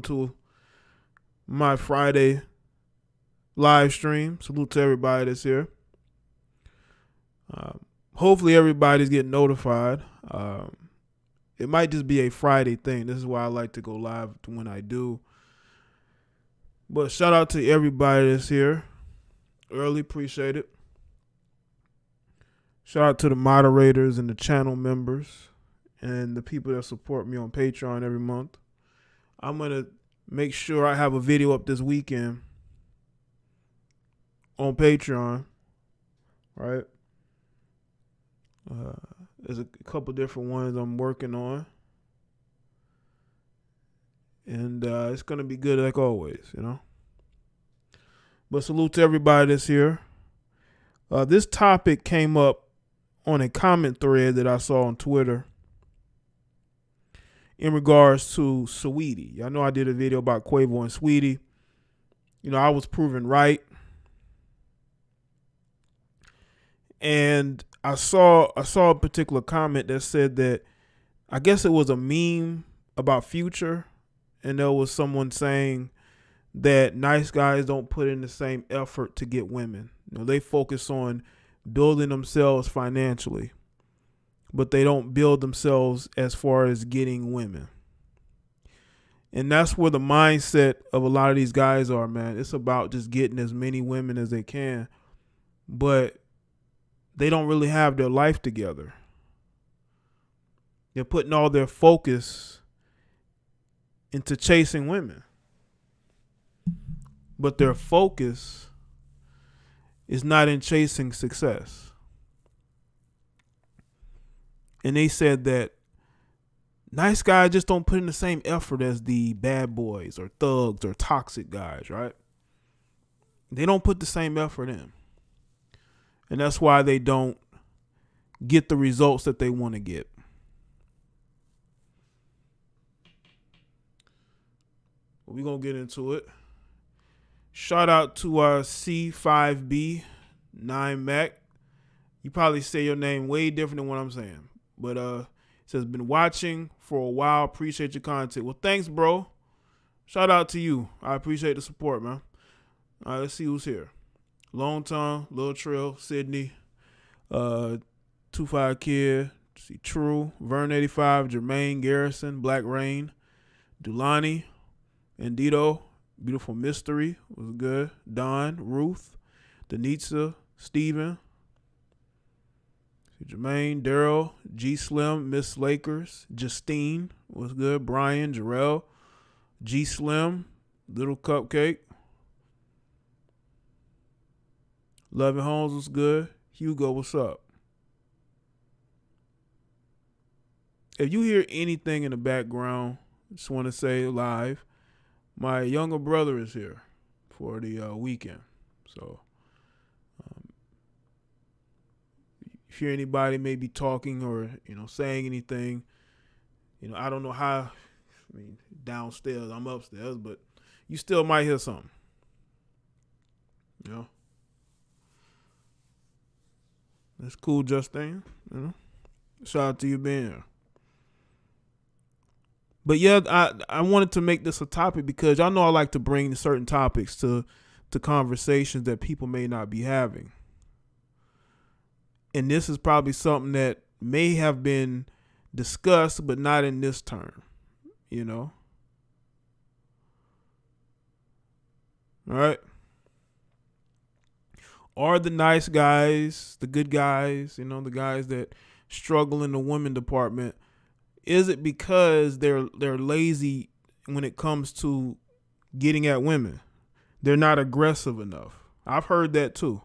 to my Friday live stream. Salute to everybody that's here. Hopefully everybody's getting notified. It might just be a Friday thing. This is why I like to go live when I do. But shout out to everybody that's here. Early, appreciate it. Shout out to the moderators and the channel members and the people that support me on Patreon every month. I'm going to make sure I have a video up this weekend on Patreon, right? There's a couple different ones I'm working on. And it's going to be good like always, you know. But salute to everybody that's here. This topic came up on a comment thread that I saw on Twitter in regards to Saweetie. I know I did a video about Quavo and Saweetie. You know, I was proven right. And I saw a particular comment that said that I guess it was a meme about Future, and there was someone saying that nice guys don't put in the same effort to get women. You know, they focus on building themselves financially, but they don't build themselves as far as getting women. And that's where the mindset of a lot of these guys are, man. It's about just getting as many women as they can, but they don't really have their life together. They're putting all their focus into chasing women, but their focus is not in chasing success. And they said that nice guys just don't put in the same effort as the bad boys or thugs or toxic guys, right? They don't put the same effort in. And that's why they don't get the results that they want to get. We're going to get into it. Shout out to our C5B 9Mac. You probably say your name way different than what I'm saying. But it says, been watching for a while. Appreciate your content. Well, thanks, bro. Shout out to you. I appreciate the support, man. All right, let's see who's here. Long Time, Lil Trill, Sydney, 25 Kid, see True, Vern 85, Jermaine Garrison, Black Rain, Dulani, Andito, Beautiful Mystery was good. Don, Ruth, Denitza, Steven, Jermaine, Daryl, G Slim, Miss Lakers, Justine was good. Brian, Jarrell, G Slim, Little Cupcake. Loving Holmes was good. Hugo, what's up? If you hear anything in the background, just want to say live, my younger brother is here for the weekend. So if you hear anybody maybe talking or, you know, saying anything, you know, I don't know how, I mean, downstairs, I'm upstairs, but you still might hear something. You know? That's cool, Justine. You know? Shout out to you being here. But yeah, I wanted to make this a topic because y'all know I like to bring certain topics to conversations that people may not be having. And this is probably something that may have been discussed, but not in this term, you know? All right. Are the nice guys, the good guys, you know, the guys that struggle in the women department, is it because they're lazy when it comes to getting at women? They're not aggressive enough. I've heard that too.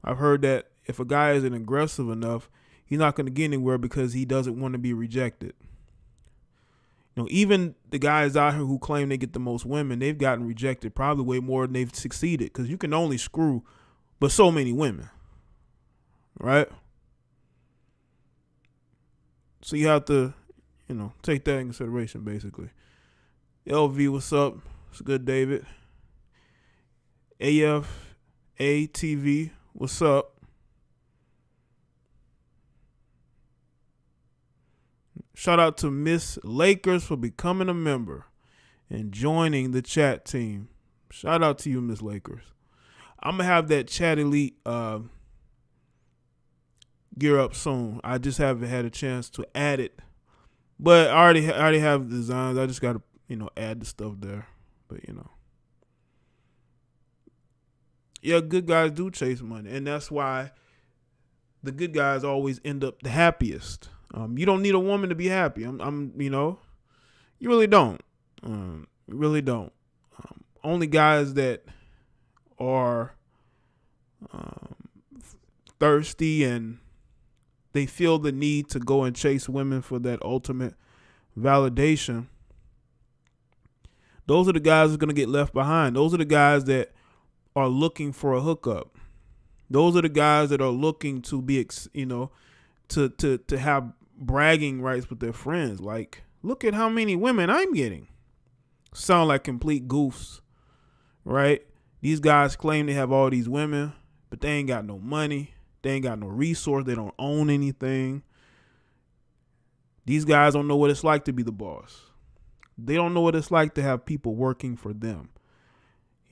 I've heard that if a guy isn't aggressive enough, he's not going to get anywhere because he doesn't want to be rejected. You know, even the guys out here who claim they get the most women, they've gotten rejected probably way more than they've succeeded because you can only screw but so many women, right? So you have to, you know, take that in consideration, basically. LV, what's up? It's good, David. AFATV, what's up? Shout out to Miss Lakers for becoming a member. and joining the chat team. Shout out to you, Miss Lakers. I'm gonna have that chat elite gear up soon. I just haven't had a chance to add it, but I already have designs. I just gotta add the stuff there. But yeah, good guys do chase money, and that's why the good guys always end up the happiest. You don't need a woman to be happy. You really don't. You really don't. Only guys that are thirsty and they feel the need to go and chase women for that ultimate validation, those are the guys that are going to get left behind. Those are the guys that are looking for a hookup. Those are the guys that are looking to be, to have bragging rights with their friends. Like, look at how many women I'm getting. Sound like complete goofs, right? These guys claim they have all these women, but they ain't got no money. They ain't got no resource. They don't own anything. These guys don't know what it's like to be the boss. They don't know what it's like to have people working for them.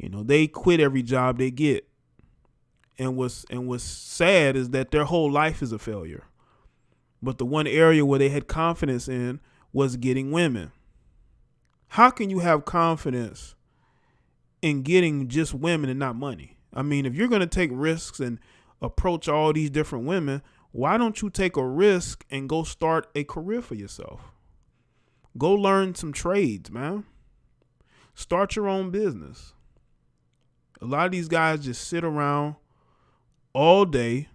They quit every job they get. And what's sad is that their whole life is a failure. But the one area where they had confidence in was getting women. How can you have confidence in getting just women and not money? I mean, if you're going to take risks and approach all these different women, why don't you take a risk and go start a career for yourself? Go learn some trades, man. Start your own business. A lot of these guys just sit around all day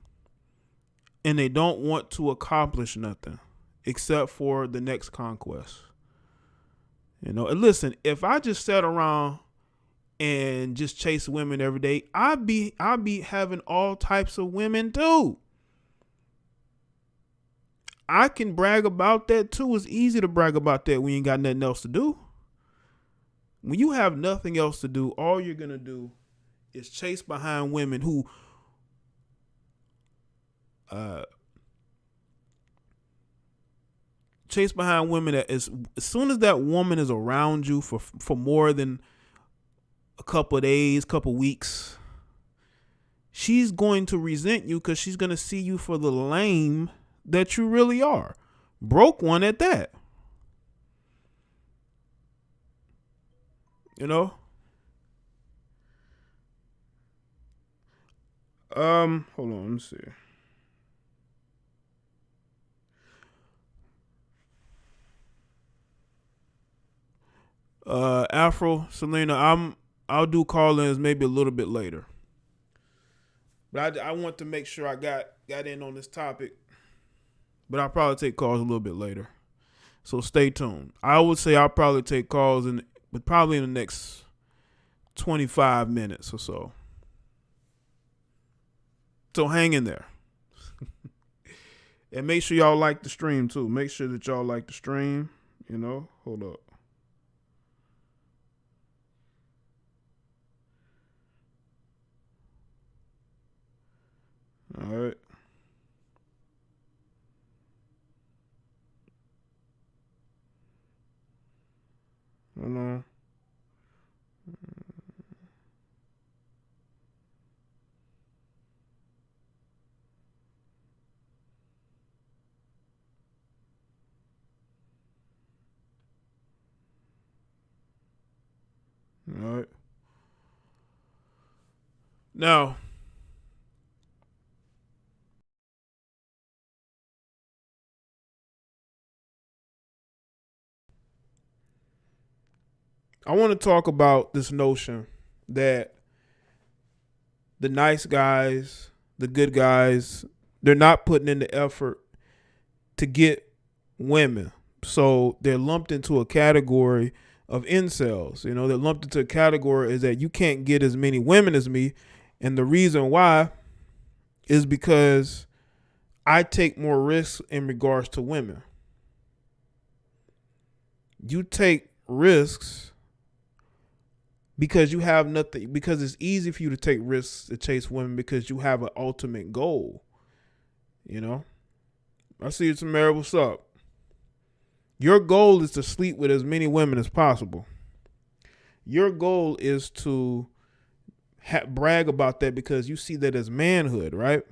and they don't want to accomplish nothing except for the next conquest. And listen, if I just sat around and just chase women every day, I'd be having all types of women too. I can brag about that too. It's easy to brag about that when you ain't got nothing else to do. When you have nothing else to do, all you're going to do is chase behind women who that as soon as that woman is around you for more than a couple of days, couple weeks, she's going to resent you because she's going to see you for the lame that you really are. Broke one at that. Hold on, let me see. Afro, Selena, I'll do call-ins maybe a little bit later. But I want to make sure I got in on this topic. But I'll probably take calls a little bit later. So stay tuned. I would say I'll probably take calls probably in the next 25 minutes or so. So hang in there. And make sure y'all like the stream too. Make sure that y'all like the stream. Hold up. All right. Hold on. All right. Now, I want to talk about this notion that the nice guys, the good guys, they're not putting in the effort to get women. So they're lumped into a category of incels. They're lumped into a category is that you can't get as many women as me. And the reason why is because I take more risks in regards to women. You take risks because you have nothing, because it's easy for you to take risks to chase women because you have an ultimate goal. I see you, Tamara. What's up? Your goal is to sleep with as many women as possible. Your goal is to brag about that because you see that as manhood, right?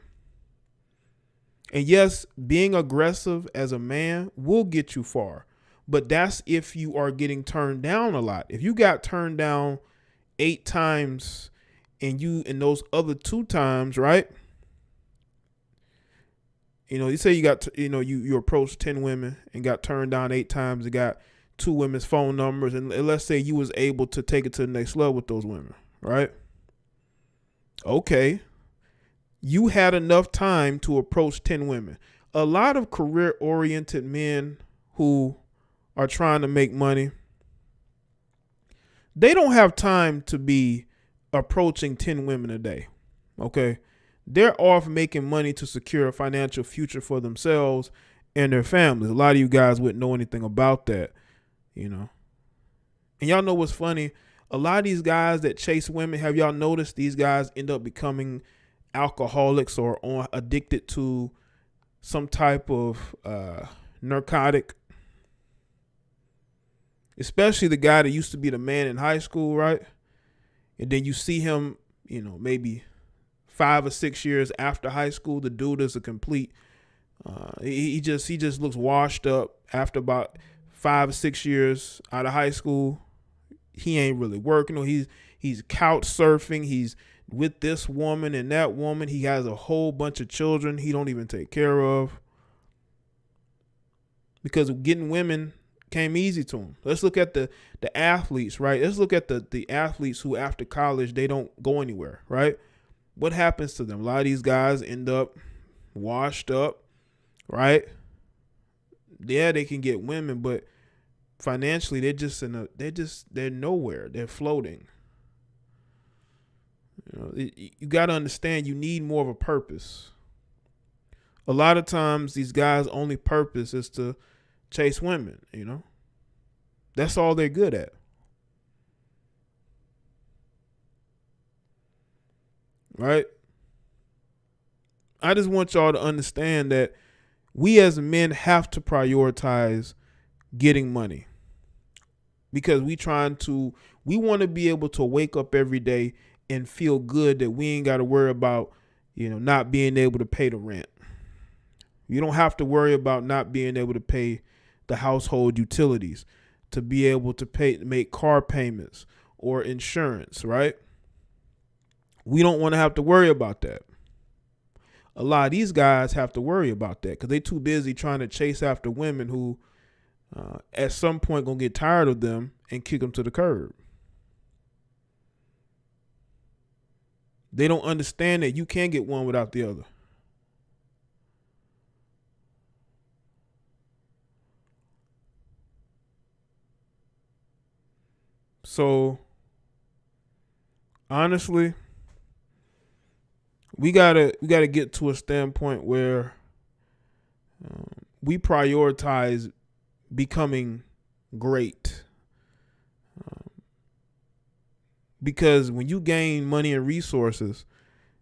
And yes, being aggressive as a man will get you far, but that's if you are getting turned down a lot. If you got turned down 8 times and you in those other 2 times, right? You say you got, you approached 10 women and got turned down 8 times and got 2 women's phone numbers. And let's say you was able to take it to the next level with those women, right? Okay. You had enough time to approach 10 women. A lot of career oriented men who are trying to make money, they don't have time to be approaching 10 women a day. Okay. They're off making money to secure a financial future for themselves and their families. A lot of you guys wouldn't know anything about that, And y'all know what's funny? A lot of these guys that chase women, have y'all noticed these guys end up becoming alcoholics or addicted to some type of narcotic? Especially the guy that used to be the man in high school, right? And then you see him, maybe 5 or 6 years after high school, the dude is a complete. He just looks washed up after about 5 or 6 years out of high school. He ain't really working. He's couch surfing. He's with this woman and that woman. He has a whole bunch of children he don't even take care of because getting women came easy to him. Let's look at the athletes, right? Let's look at the athletes who after college, they don't go anywhere, right? What happens to them? A lot of these guys end up washed up, right? Yeah, they can get women, but financially they're nowhere. They're floating. You got to understand you need more of a purpose. A lot of times these guys' only purpose is to chase women, That's all they're good at. Right? I just want y'all to understand that we as men have to prioritize getting money because we want to be able to wake up every day and feel good that we ain't got to worry about, not being able to pay the rent. You don't have to worry about not being able to pay the household utilities, to be able to make car payments or insurance, right? We don't want to have to worry about that. A lot of these guys have to worry about that because they're too busy trying to chase after women who at some point going to get tired of them and kick them to the curb. They don't understand that you can't get one without the other. So, honestly, we gotta get to a standpoint where we prioritize becoming great. Because when you gain money and resources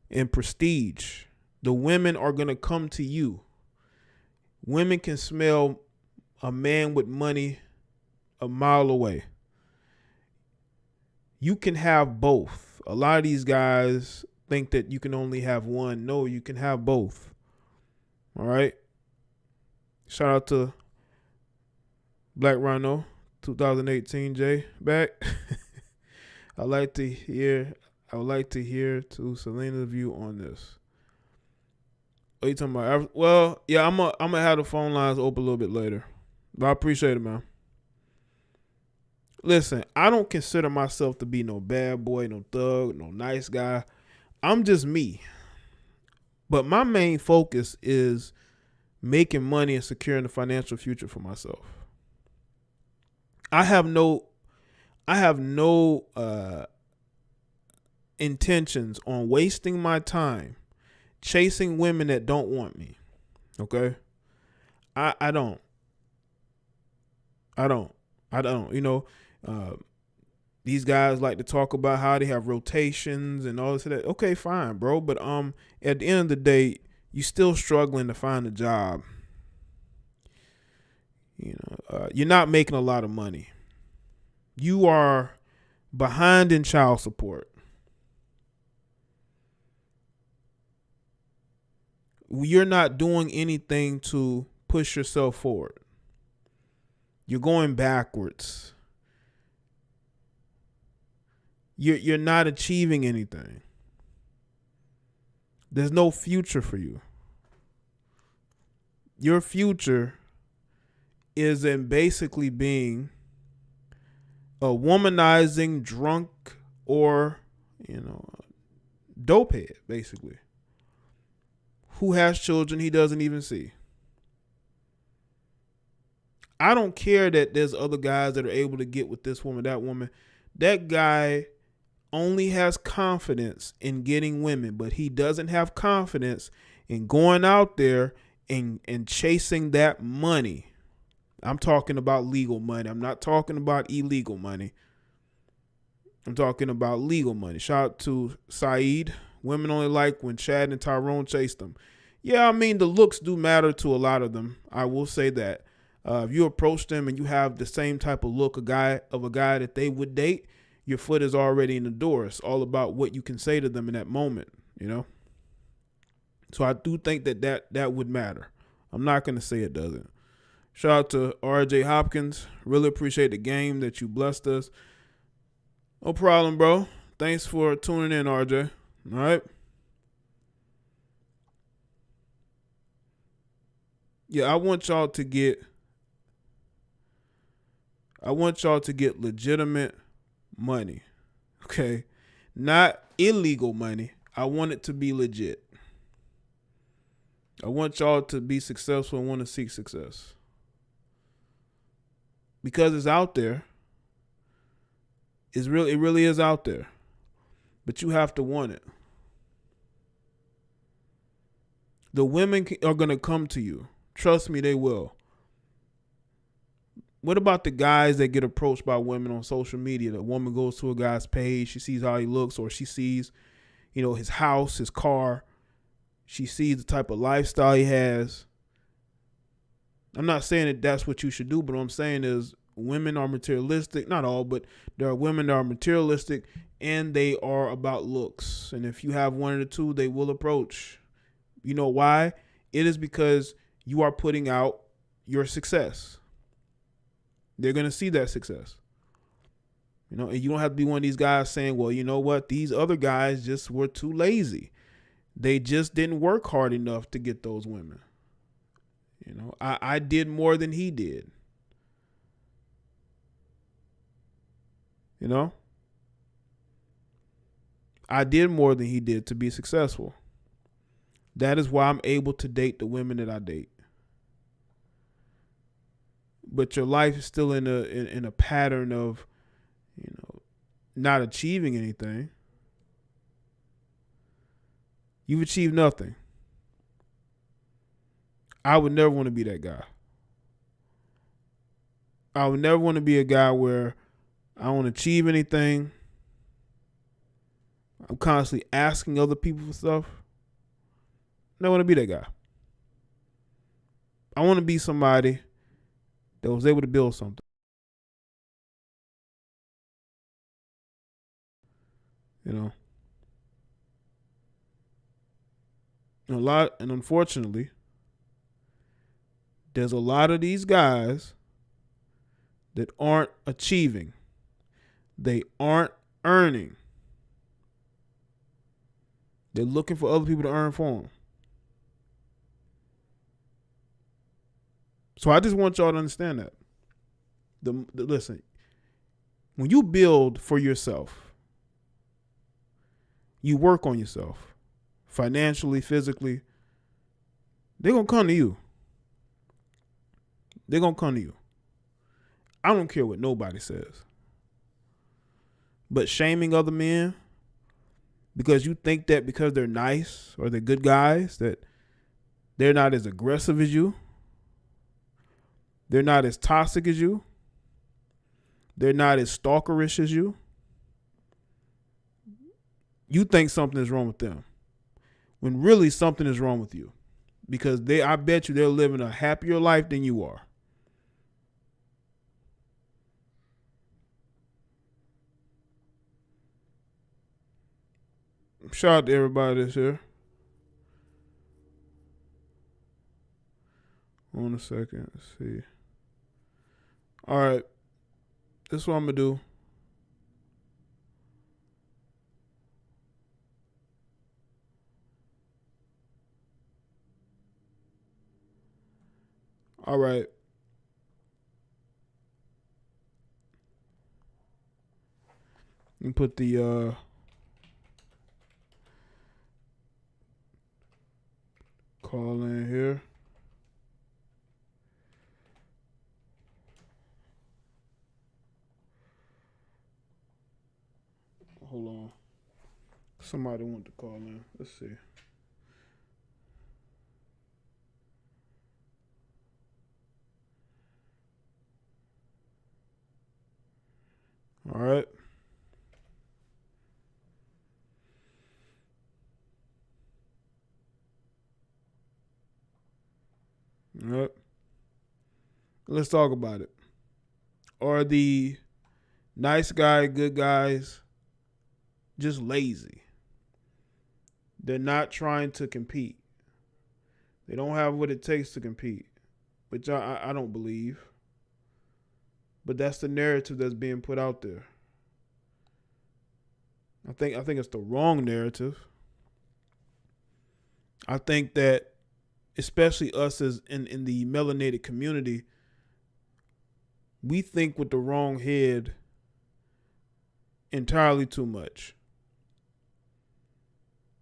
and prestige, the women are gonna come to you. Women can smell a man with money a mile away. You can have both. A lot of these guys think that you can only have one. No, you can have both. All right. Shout out to Black Rhino 2018 Jaye back. I would like to hear to Selena's view on this. What are you talking about? Well, yeah, I'm gonna have the phone lines open a little bit later. But I appreciate it, man. Listen, I don't consider myself to be no bad boy, no thug, no nice guy. I'm just me. But my main focus is making money and securing the financial future for myself. I have no intentions on wasting my time chasing women that don't want me. Okay? I don't. These guys like to talk about how they have rotations and all this and that. Okay, fine, bro. But at the end of the day, you still struggling to find a job. You're not making a lot of money. You are behind in child support. You're not doing anything to push yourself forward. You're going backwards. You're not achieving anything. There's no future for you. Your future is in basically being a womanizing drunk or, dopehead, basically, who has children he doesn't even see. I don't care that there's other guys that are able to get with this woman, that woman. That guy only has confidence in getting women, but he doesn't have confidence in going out there and chasing that money. I'm talking about legal money. I'm not talking about illegal money. I'm talking about legal money. Shout out to Saeed. Women only like when Chad and Tyrone chase them. Yeah, I mean, the looks do matter to a lot of them. I will say that. If you approach them and you have the same type of look of a guy that they would date, your foot is already in the door. It's all about what you can say to them in that moment, So I do think that would matter. I'm not going to say it doesn't. Shout out to RJ Hopkins. Really appreciate the game that you blessed us. No problem, bro. Thanks for tuning in, RJ. All right. Yeah, I want y'all to get legitimate money. Okay? Not illegal money. I want it to be legit. I want y'all to be successful and want to seek success. Because it's out there. It really is out there. But you have to want it. The women are going to come to you. Trust me, they will. What about the guys that get approached by women on social media? The woman goes to a guy's page, she sees how he looks, or she sees, his house, his car. She sees the type of lifestyle he has. I'm not saying that that's what you should do, but what I'm saying is women are materialistic. Not all, but there are women that are materialistic and they are about looks. And if you have one of the two, they will approach. You know why? It is because you are putting out your success. They're going to see that success. And you don't have to be one of these guys saying, well, you know what? These other guys just were too lazy. They just didn't work hard enough to get those women. I did more than he did. I did more than he did to be successful. That is why I'm able to date the women that I date. But your life is still in a pattern of, not achieving anything. You've achieved nothing. I would never want to be that guy. I would never want to be a guy where I don't achieve anything. I'm constantly asking other people for stuff. I don't want to be that guy. I want to be somebody that was able to build something. And unfortunately, there's a lot of these guys that aren't achieving. They aren't earning. They're looking for other people to earn for them. So I just want y'all to understand that. Listen, when you build for yourself, you work on yourself, financially, physically, they're going to come to you. They're going to come to you. I don't care what nobody says. But shaming other men because you think that because they're nice or they're good guys that they're not as aggressive as you, they're not as toxic as you, they're not as stalkerish as you, you think something is wrong with them when really something is wrong with you because I bet you they're living a happier life than you are. Shout out to everybody that's here. Hold on a second. Let's see. All right. This is what I'm going to do. All right. You put the call in here. Hold on. Somebody want to call in. Let's see. All right. All right. Let's talk about it. Are the nice guy, good guys just lazy? They're not trying to compete. They don't have what it takes to compete, which I don't believe. But that's the narrative that's being put out there. I think it's the wrong narrative. I think that especially us as in the melanated community, we think with the wrong head entirely too much.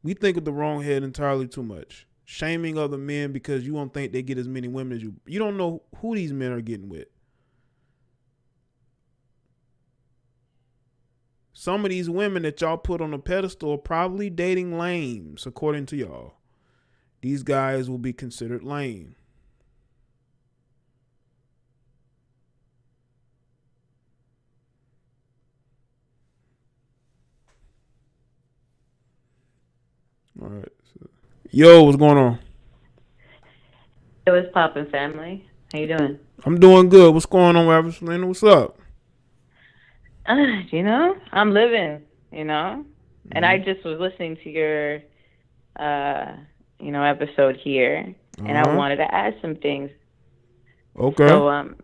We think with the wrong head entirely too much. Shaming other men because you don't think they get as many women as you. You don't know who these men are getting with. Some of these women that y'all put on a pedestal are probably dating lames, according to y'all. These guys will be considered lame. All right. Yo, what's going on? It was poppin' family. How you doing? I'm doing good. What's going on, Robert Selena? What's up? I'm living, And I just was listening to your, episode here, and I wanted to add some things. Okay. So, I'm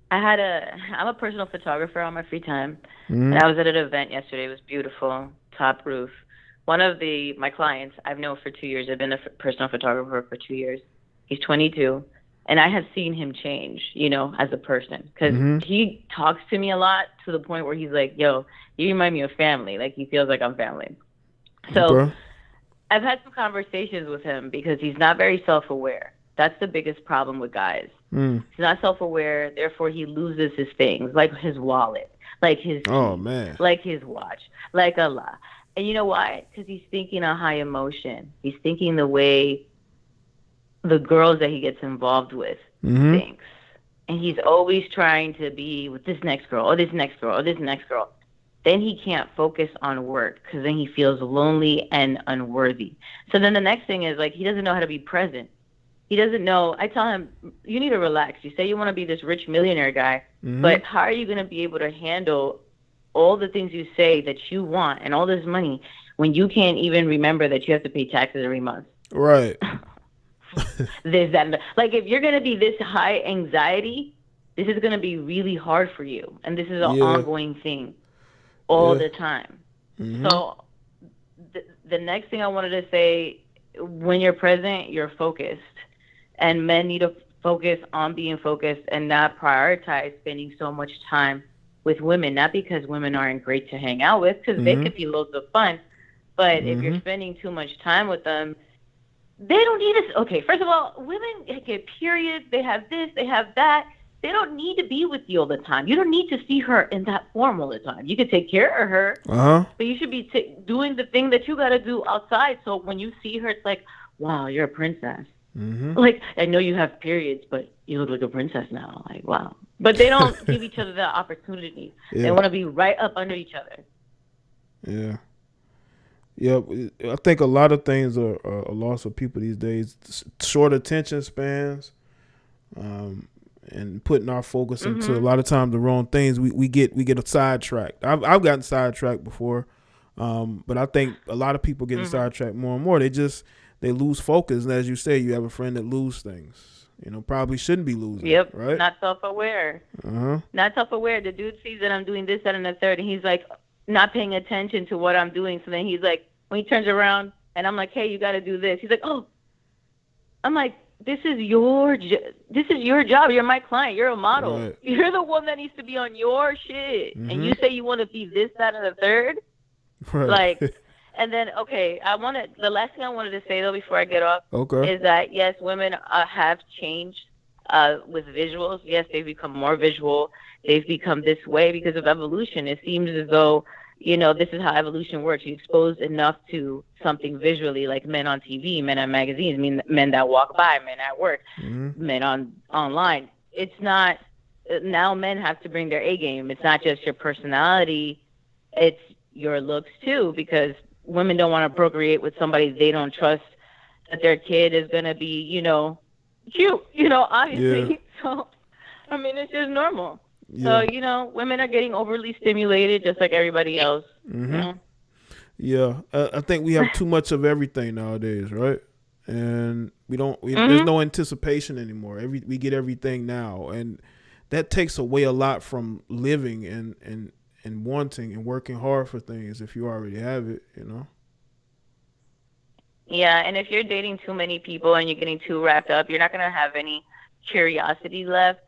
a personal photographer on my free time, and I was at an event yesterday. It was beautiful, top roof. One of my clients I've known for 2 years. I've been a personal photographer for 2 years. He's 22. And I have seen him change, as a person. Because he talks to me a lot to the point where he's like, yo, you remind me of family. Like, he feels like I'm family. So I've had some conversations with him because he's not very self-aware. That's the biggest problem with guys. He's not self-aware. Therefore, he loses his things, like his wallet, like his keys, like his watch, like Allah. And you know why? Because he's thinking a high emotion. He's thinking the way the girls that he gets involved with thinks. And he's always trying to be with this next girl or this next girl or this next girl. Then he can't focus on work because then he feels lonely and unworthy. So then the next thing is, like, he doesn't know how to be present. He doesn't know. I tell him, you need to relax. You say you want to be this rich millionaire guy, but how are you going to be able to handle all the things you say that you want and all this money when you can't even remember that you have to pay taxes every month? Right. This, that, and like, if you're going to be this high anxiety, this is going to be really hard for you. And this is an ongoing thing all the time. So the next thing I wanted to say, when you're present, you're focused. And men need to focus on being focused and not prioritize spending so much time with women. Not because women aren't great to hang out with, because they could be loads of fun. But if you're spending too much time with them, they don't need us. Okay, first of all, women get periods. They have this, they have that. They don't need to be with you all the time. You don't need to see her in that form all the time. You could take care of her, but you should be doing the thing that you got to do outside. So when you see her, it's like, wow, you're a princess. Like, I know you have periods, but you look like a princess now. Like, wow. But they don't give each other that opportunity. They want to be right up under each other. Yeah. Yeah, I think a lot of things are a loss of people these days. Short attention spans, and putting our focus into a lot of times the wrong things. We get sidetracked. I've gotten sidetracked before. But I think a lot of people getting sidetracked more and more. They lose focus, and as you say, you have a friend that lose things. Probably shouldn't be losing. Yep. Right. Not self-aware. Uh-huh. Not self-aware. The dude sees that I'm doing this, that, and the third, and he's like not paying attention to what I'm doing. So then he's like, when he turns around, and I'm like, hey, you got to do this. He's like, oh. I'm like, this is your job. You're my client. You're a model. Right. You're the one that needs to be on your shit. And you say you want to be this, that, and the third. Right. Like, and then, okay, the last thing I wanted to say, though, before I get off, is that, yes, women have changed with visuals. Yes, they've become more visual. They've become this way because of evolution. It seems as though, this is how evolution works. You expose enough to something visually, like men on TV, men on magazines, men that walk by, men at work, men online. It's not, now men have to bring their A game. It's not just your personality. It's your looks, too, because women don't want to procreate with somebody they don't trust that their kid is going to be, cute, obviously. Yeah. So, it's just normal. Yeah. So, women are getting overly stimulated just like everybody else. Yeah. I think we have too much of everything nowadays, right? And there's no anticipation anymore. We get everything now. And that takes away a lot from living and wanting and working hard for things if you already have it, Yeah, and if you're dating too many people and you're getting too wrapped up, you're not going to have any curiosity left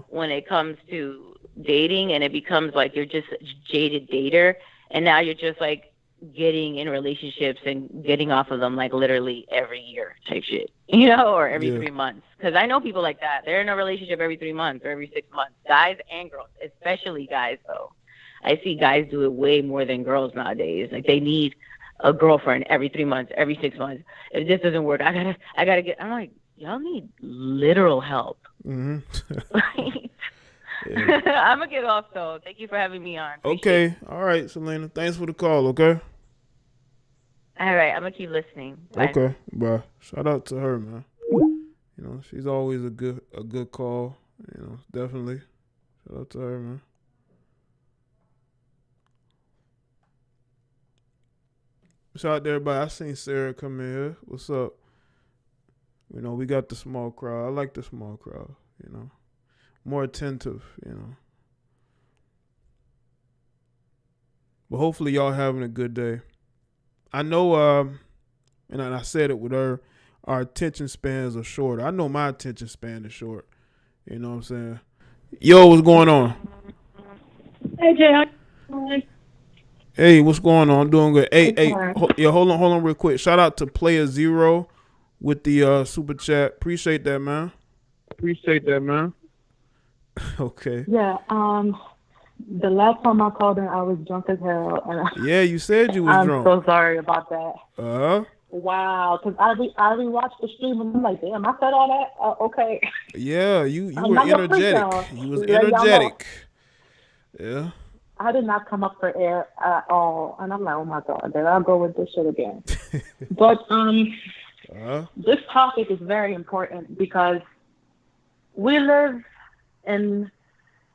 when it comes to dating, and it becomes like you're just a jaded dater, and now you're just like getting in relationships and getting off of them like literally every year type shit, or every 3 months. Because I know people like that. They're in a relationship every 3 months or every 6 months. Guys and girls, especially guys though. I see guys do it way more than girls nowadays. Like they need a girlfriend every 3 months, every 6 months. If this doesn't work, I gotta get. I'm like, y'all need literal help. I'm gonna get off though. Thank you for having me on. Appreciate it. All right, Selena. Thanks for the call. Okay. All right, I'm gonna keep listening. Bye. Okay. Bye. Shout out to her, man. She's always a good call. Definitely. Shout out to her, man. Shout out to everybody. I seen Sarah come in here. What's up? We got the small crowd. I like the small crowd, More attentive, But hopefully y'all having a good day. I know, and I said it with her, our attention spans are short. I know my attention span is short. You know what I'm saying? Yo, what's going on? Hey, Jaye. Hey, what's going on? I'm doing good. Hey, hold on real quick. Shout out to Player Zero with the super chat. Appreciate that, man. Okay. Yeah, the last time I called in, I was drunk as hell. And yeah, you said you was drunk. I'm so sorry about that. Wow, because I rewatched the stream and I'm like, damn, I said all that? Okay. Yeah, you were energetic. You was energetic. Yeah. I did not come up for air at all. And I'm like, oh my God, then I'll go with this shit again. But this topic is very important because we live in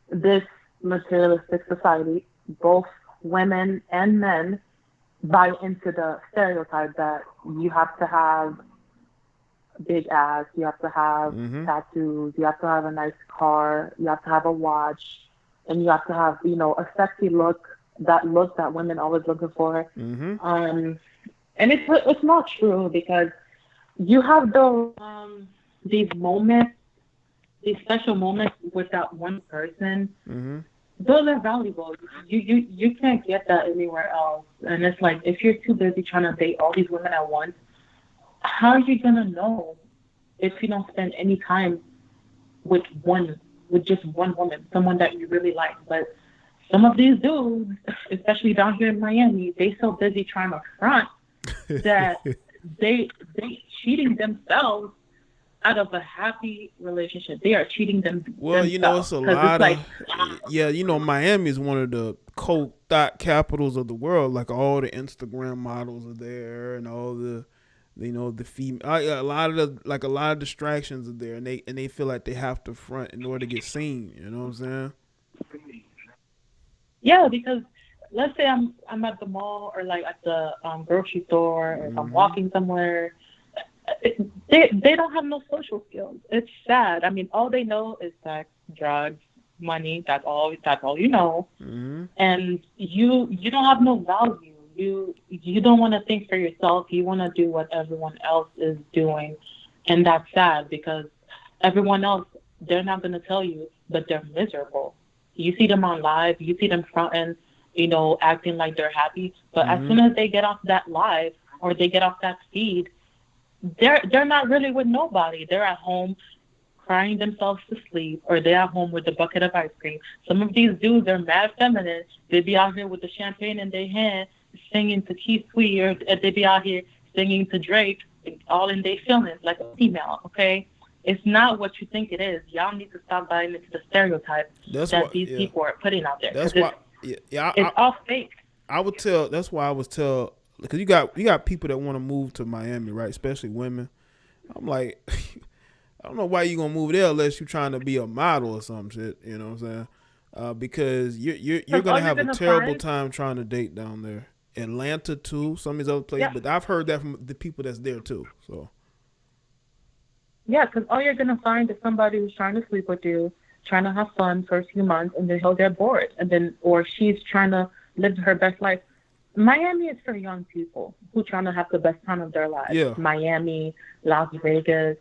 this materialistic society. Both women and men buy into the stereotype that you have to have big ass, you have to have tattoos, you have to have a nice car, you have to have a watch, and you have to have, a sexy look that women always looking for. And it's not true because you have these moments, these special moments with that one person. Those are valuable. You can't get that anywhere else. And it's like, if you're too busy trying to date all these women at once, how are you gonna know if you don't spend any time with just one woman, someone that you really like? But some of these dudes, especially down here in Miami, they so busy trying to front that they cheating themselves out of a happy relationship. They are cheating themselves. Well, it's a lot of Miami is one of the cold thought capitals of the world. Like all the Instagram models are there, and all the the female, a lot of distractions are there, and they feel like they have to front in order to get seen. You know what I'm saying? Yeah, because let's say I'm at the mall or like at the grocery store, or if I'm walking somewhere. They don't have no social skills. It's sad. I mean, all they know is sex, drugs, money. That's all. That's all you know. And you don't have no value. You don't want to think for yourself. You want to do what everyone else is doing, and that's sad because everyone else, they're not going to tell you, but they're miserable. You see them on live. You see them fronting, acting like they're happy. But as soon as they get off that live or they get off that feed, they're not really with nobody. They're at home crying themselves to sleep, or they're at home with a bucket of ice cream. Some of these dudes are mad feminine. They be out here with the champagne in their hand, singing to Keith Sweet, or they be out here singing to Drake, all in their feelings, like a female, okay? It's not what you think it is. Y'all need to stop buying into the stereotype these people are putting out there. That's why, it's all fake. That's why I was tell, because you got people that want to move to Miami, right? Especially women. I'm like, I don't know why you gonna move there unless you're trying to be a model or some shit. You know what I'm saying? Because you're gonna have a terrible time trying to date down there. Atlanta too, some of these other places, but I've heard that from the people that's there too. So. Yeah, because all you're gonna find is somebody who's trying to sleep with you, trying to have fun for a few months, and then he'll get bored, or she's trying to live her best life. Miami is for young people who trying to have the best time of their lives. Yeah. Miami, Las Vegas,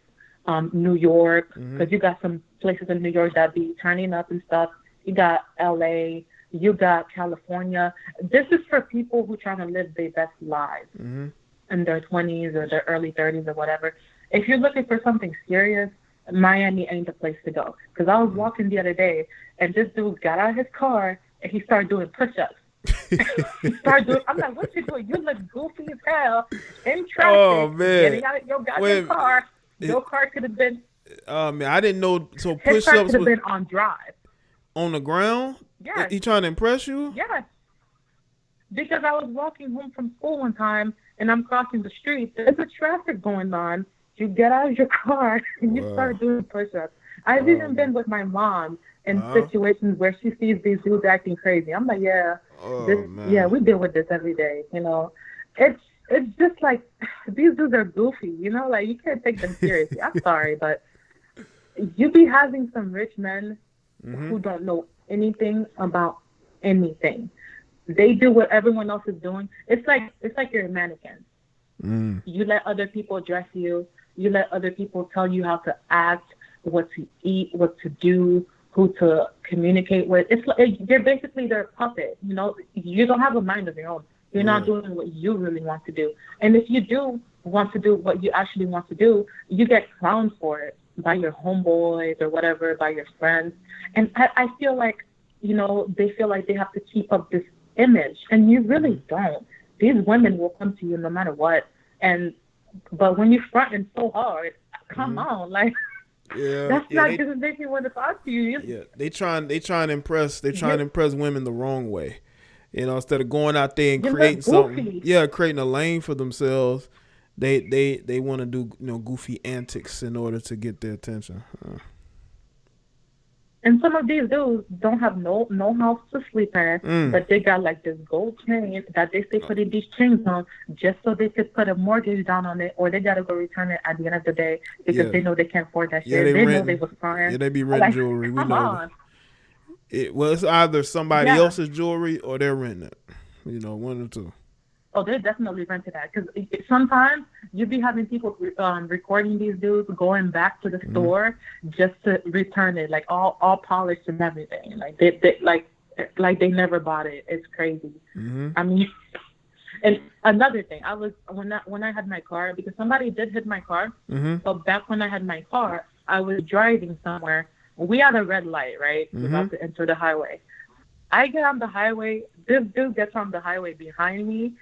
New York, because you got some places in New York that be turning up and stuff. You got LA, you got California. This is for people who trying to live their best lives in their 20s or their early 30s or whatever. If you're looking for something serious, Miami ain't the place to go. Because I was walking the other day, and this dude got out of his car, and he started doing push-ups. I'm like, what you doing? You look goofy as hell in traffic. Oh, man. Getting out of your goddamn car. Your car could have been... man, I didn't know. So his car push-ups could have been on drive. On the ground? Yeah. He trying to impress you? Yeah. Because I was walking home from school one time, and I'm crossing the street. There's a traffic going on. You get out of your car, and you start doing push-ups. I've even been with my mom in situations where she sees these dudes acting crazy. I'm like, we deal with this every day. It's just like these dudes are goofy. Like you can't take them seriously. I'm sorry, but you be having some rich men who don't know anything about anything. They do what everyone else is doing. It's like you're a mannequin. You let other people dress you. You let other people tell you how to act, what to eat, what to do, who to communicate with. It's like you're basically their puppet. You don't have a mind of your own. You're not doing what you really want to do. And if you do want to do what you actually want to do, you get clowned for it by your homeboys or whatever, by your friends. And I feel like, they feel like they have to keep up this image, and you really don't. These women will come to you no matter what. But when you're fronting so hard, come on, like that's not just make me want to talk to you. They trying to impress. They trying to impress women the wrong way. Instead of going out there and creating something, creating a lane for themselves, they want to do goofy antics in order to get their attention. And some of these dudes don't have no house to sleep in, but they got like this gold chain that they stay putting these chains on just so they could put a mortgage down on it, or they gotta go return it at the end of the day because they know they can't afford that shit. They know they was crying. Yeah, they be renting jewelry. We know. It's either somebody else's jewelry or they're renting it. One or two. Oh, they're definitely renting that, because sometimes you be having people recording these dudes going back to the store just to return it, like all polished and everything, like they never bought it. It's crazy. I mean, and another thing, I was when I had my car, because somebody did hit my car. But back when I had my car, I was driving somewhere. We had a red light, right? We're about to enter the highway. I get on the highway. This dude gets on the highway behind me.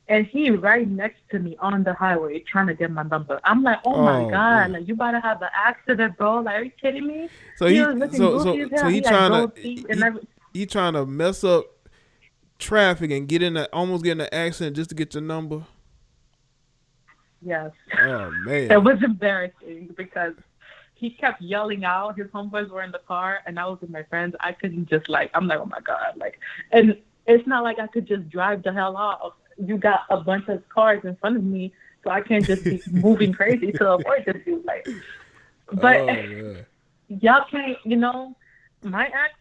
And he right next to me on the highway trying to get my number. I'm like, oh my God, man. Like you about to have an accident, bro. Like, are you kidding me? So he trying to mess up traffic and almost get in an accident just to get your number? Yes. Oh man. It was embarrassing because he kept yelling out. His homeboys were in the car and I was with my friends. I couldn't just I'm like, oh my God. And It's not like I could just drive the hell off. You got a bunch of cars in front of me, so I can't just be moving crazy to avoid this dude. Like, but y'all can't, my ex,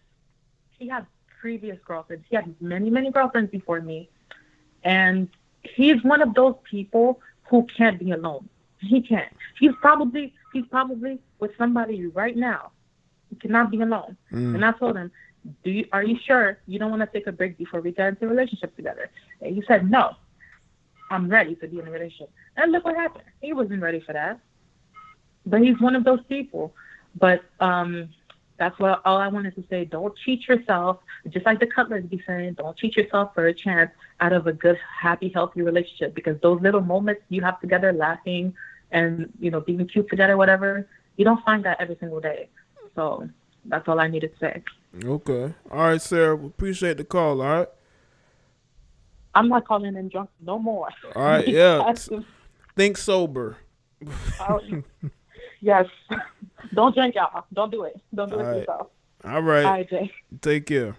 he had previous girlfriends. He had many, many girlfriends before me. And he's one of those people who can't be alone. He can't. He's probably with somebody right now. He cannot be alone. And I told him, are you sure you don't want to take a break before we get into a relationship together? And he said, no, I'm ready to be in a relationship. And look what happened. He wasn't ready for that. But he's one of those people. But that's all I wanted to say. Don't cheat yourself. Just like the Cutlers be saying, don't cheat yourself for a chance out of a good, happy, healthy relationship. Because those little moments you have together, laughing and, being cute together, whatever, you don't find that every single day. So that's all I needed to say. Okay. All right, Sarah. We appreciate the call, all right? I'm not calling in drunk no more. All right, yeah. Think sober. Yes. Don't drink, y'all. Don't do it. Don't do it to yourself. All right. All right, Jay. Take care.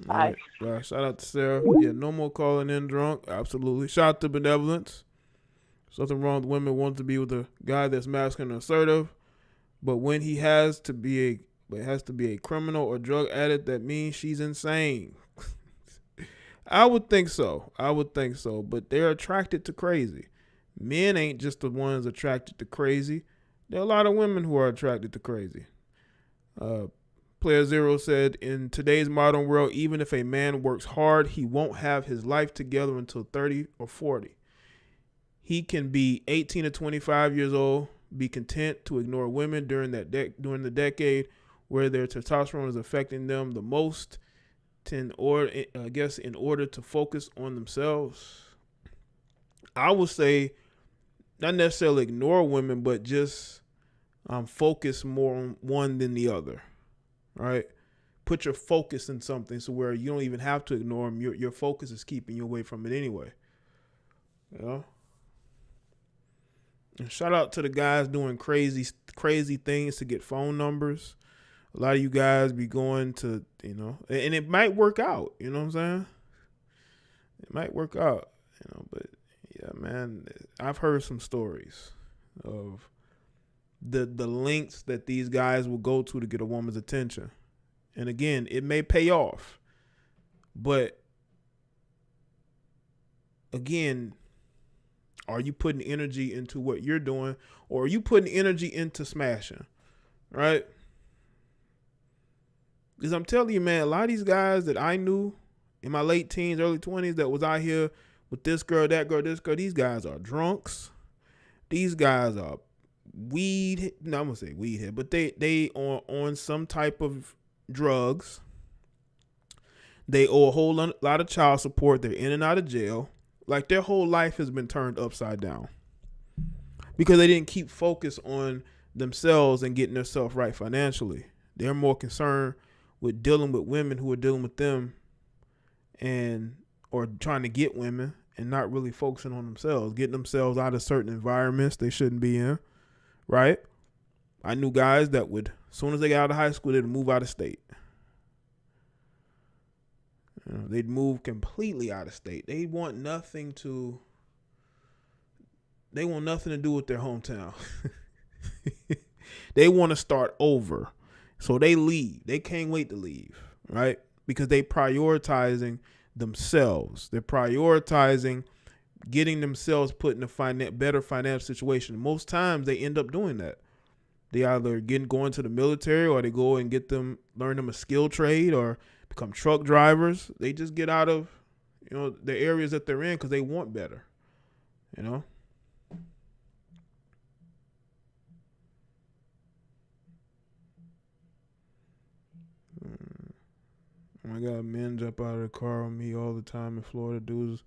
Bye. Right. Shout out to Sarah. Yeah, no more calling in drunk. Absolutely. Shout out to Benevolence. There's nothing wrong with women wanting to be with a guy that's masculine and assertive, but when he has to be a criminal or drug addict, that means she's insane. I would think so. But they're attracted to crazy. Men ain't just the ones attracted to crazy. There are a lot of women who are attracted to crazy. Player Zero said, in today's modern world, even if a man works hard, he won't have his life together until 30 or 40. He can be 18 to 25 years old, be content to ignore women during the decade where their testosterone is affecting them the most, in order to focus on themselves. I would say not necessarily ignore women, but just focus more on one than the other, right? Put your focus in something so where you don't even have to ignore them. Your focus is keeping you away from it anyway. And shout out to the guys doing crazy things to get phone numbers. A lot of you guys be going to, and it might work out, you know what I'm saying? It might work out, but yeah, man, I've heard some stories of the lengths that these guys will go to get a woman's attention. And again, it may pay off, but again, are you putting energy into what you're doing, or are you putting energy into smashing, right? Because I'm telling you, man, a lot of these guys that I knew in my late teens, early 20s that was out here with this girl, that girl, this girl, these guys are drunks. These guys are I'm going to say weed head, but they are on some type of drugs. They owe a whole lot of child support. They're in and out of jail. Like their whole life has been turned upside down because they didn't keep focus on themselves and getting themselves right financially. They're more concerned with dealing with women who are dealing with them or trying to get women and not really focusing on themselves, getting themselves out of certain environments they shouldn't be in, right? I knew guys that would, as soon as they got out of high school, they'd move out of state. They'd move completely out of state. They want nothing to do with their hometown. They want to start over. So they leave. They can't wait to leave, right? Because they prioritizing themselves. They're prioritizing getting themselves put in a better financial situation. Most times they end up doing that. They either going to the military, or they go and learn them a skill trade, or become truck drivers. They just get out of, the areas that they're in because they want better, Oh my God, men jump out of the car on me all the time in Florida. Dudes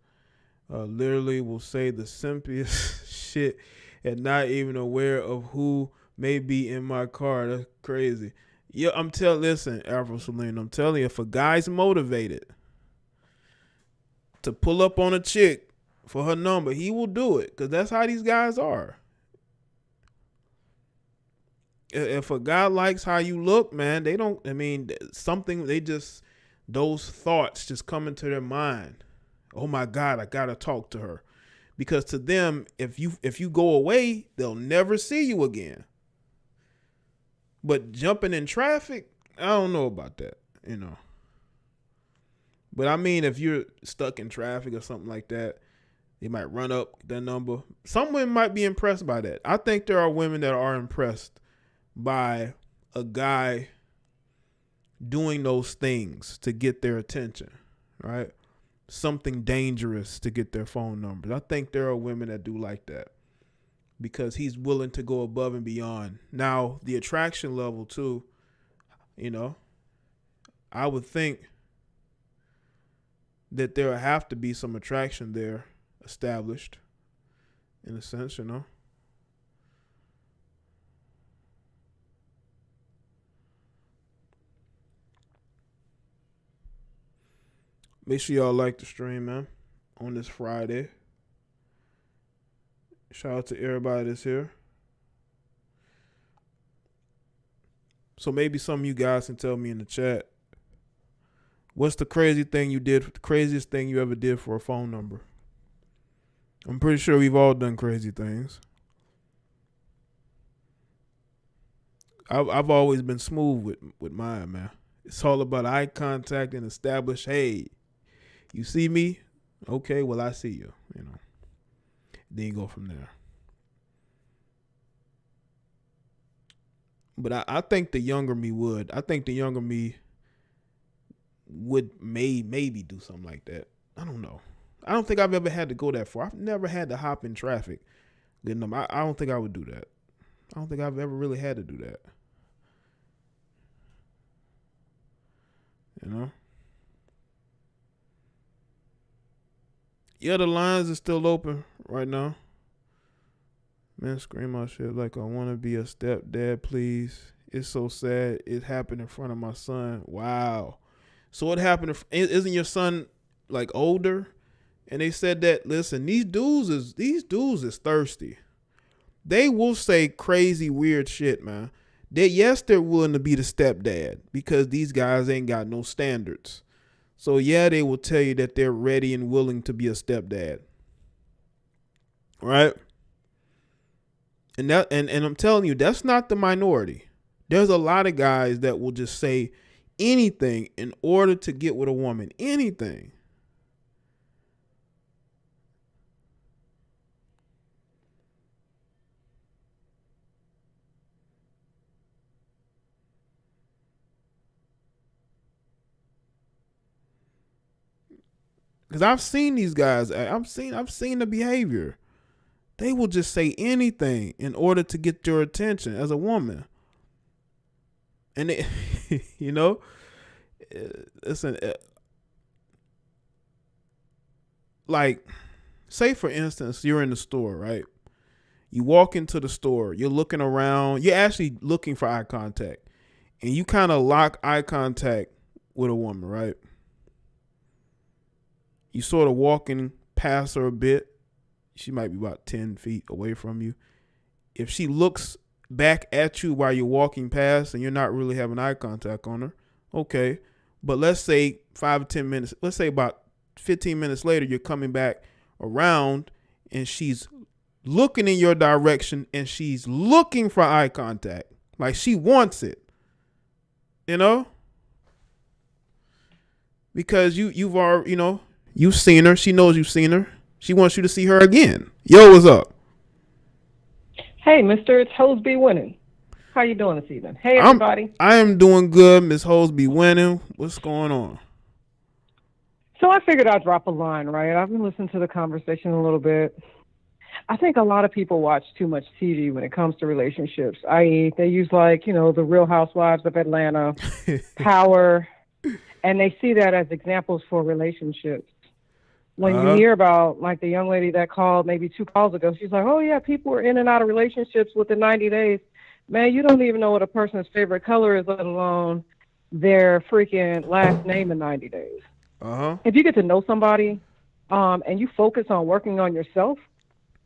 literally will say the simplest shit and not even aware of who may be in my car. That's crazy. Yeah, listen, Afro Celine, I'm telling you, if a guy's motivated to pull up on a chick for her number, he will do it because that's how these guys are. If a guy likes how you look, man, they just those thoughts just come into their mind. Oh my God, I gotta talk to her. Because to them, if you go away, they'll never see you again. But jumping in traffic, I don't know about that, you know. But I mean, if you're stuck in traffic or something like that, they might run up their number. Some women might be impressed by that. I think there are women that are impressed by a guy doing those things to get their attention, right? Something dangerous to get their phone numbers. I think there are women that do like that because he's willing to go above and beyond. Now, the attraction level too, you know, I would think that there have to be some attraction there established in a sense, you know. Make sure y'all like the stream, man, on this Friday. Shout out to everybody that's here. So maybe some of you guys can tell me in the chat, what's the craziest thing you ever did for a phone number? I'm pretty sure we've all done crazy things. I've always been smooth with mine, man. It's all about eye contact and establish, hey, you see me? Okay, well, I see you, you know. Then you go from there. But I think the younger me would. I think the younger me would maybe do something like that. I don't know. I don't think I've ever had to go that far. I've never had to hop in traffic. I don't think I would do that. I don't think I've ever really had to do that. You know? Yeah, the lines are still open right now. Man, scream my shit like I want to be a stepdad, please. It's so sad. It happened in front of my son. Wow. So what happened? Isn't your son like older? And they said that, listen, these dudes is thirsty. They will say crazy, weird shit, man. They're willing to be the stepdad because these guys ain't got no standards. So yeah, they will tell you that they're ready and willing to be a stepdad. Right? And I'm telling you, that's not the minority. There's a lot of guys that will just say anything in order to get with a woman. Anything. Because I've seen these guys. I've seen the behavior. They will just say anything in order to get your attention as a woman. And it, you know, listen, like, say for instance, you're in the store, right? You walk into the store, you're looking around, you're actually looking for eye contact, and you kind of lock eye contact with a woman, right? You sort of walking past her a bit. She might be about 10 feet away from you. If she looks back at you while you're walking past and you're not really having eye contact on her, okay. But let's say 5 or 10 minutes, let's say about 15 minutes later, you're coming back around and she's looking in your direction and she's looking for eye contact. Like she wants it, you know? Because you've already, you know, you've seen her. She knows you've seen her. She wants you to see her again. Yo, what's up? Hey, mister, it's Hoseby Winning. How you doing this evening? Hey, everybody. I am doing good, Miss Hoseby Winning. What's going on? So I figured I'd drop a line, right? I've been listening to the conversation a little bit. I think a lot of people watch too much TV when it comes to relationships, i.e. they use like, you know, the Real Housewives of Atlanta, Power, and they see that as examples for relationships. When you hear about, like, the young lady that called maybe 2 calls ago, she's like, oh, yeah, people are in and out of relationships within 90 days. Man, you don't even know what a person's favorite color is, let alone their freaking last name in 90 days. If you get to know somebody and you focus on working on yourself,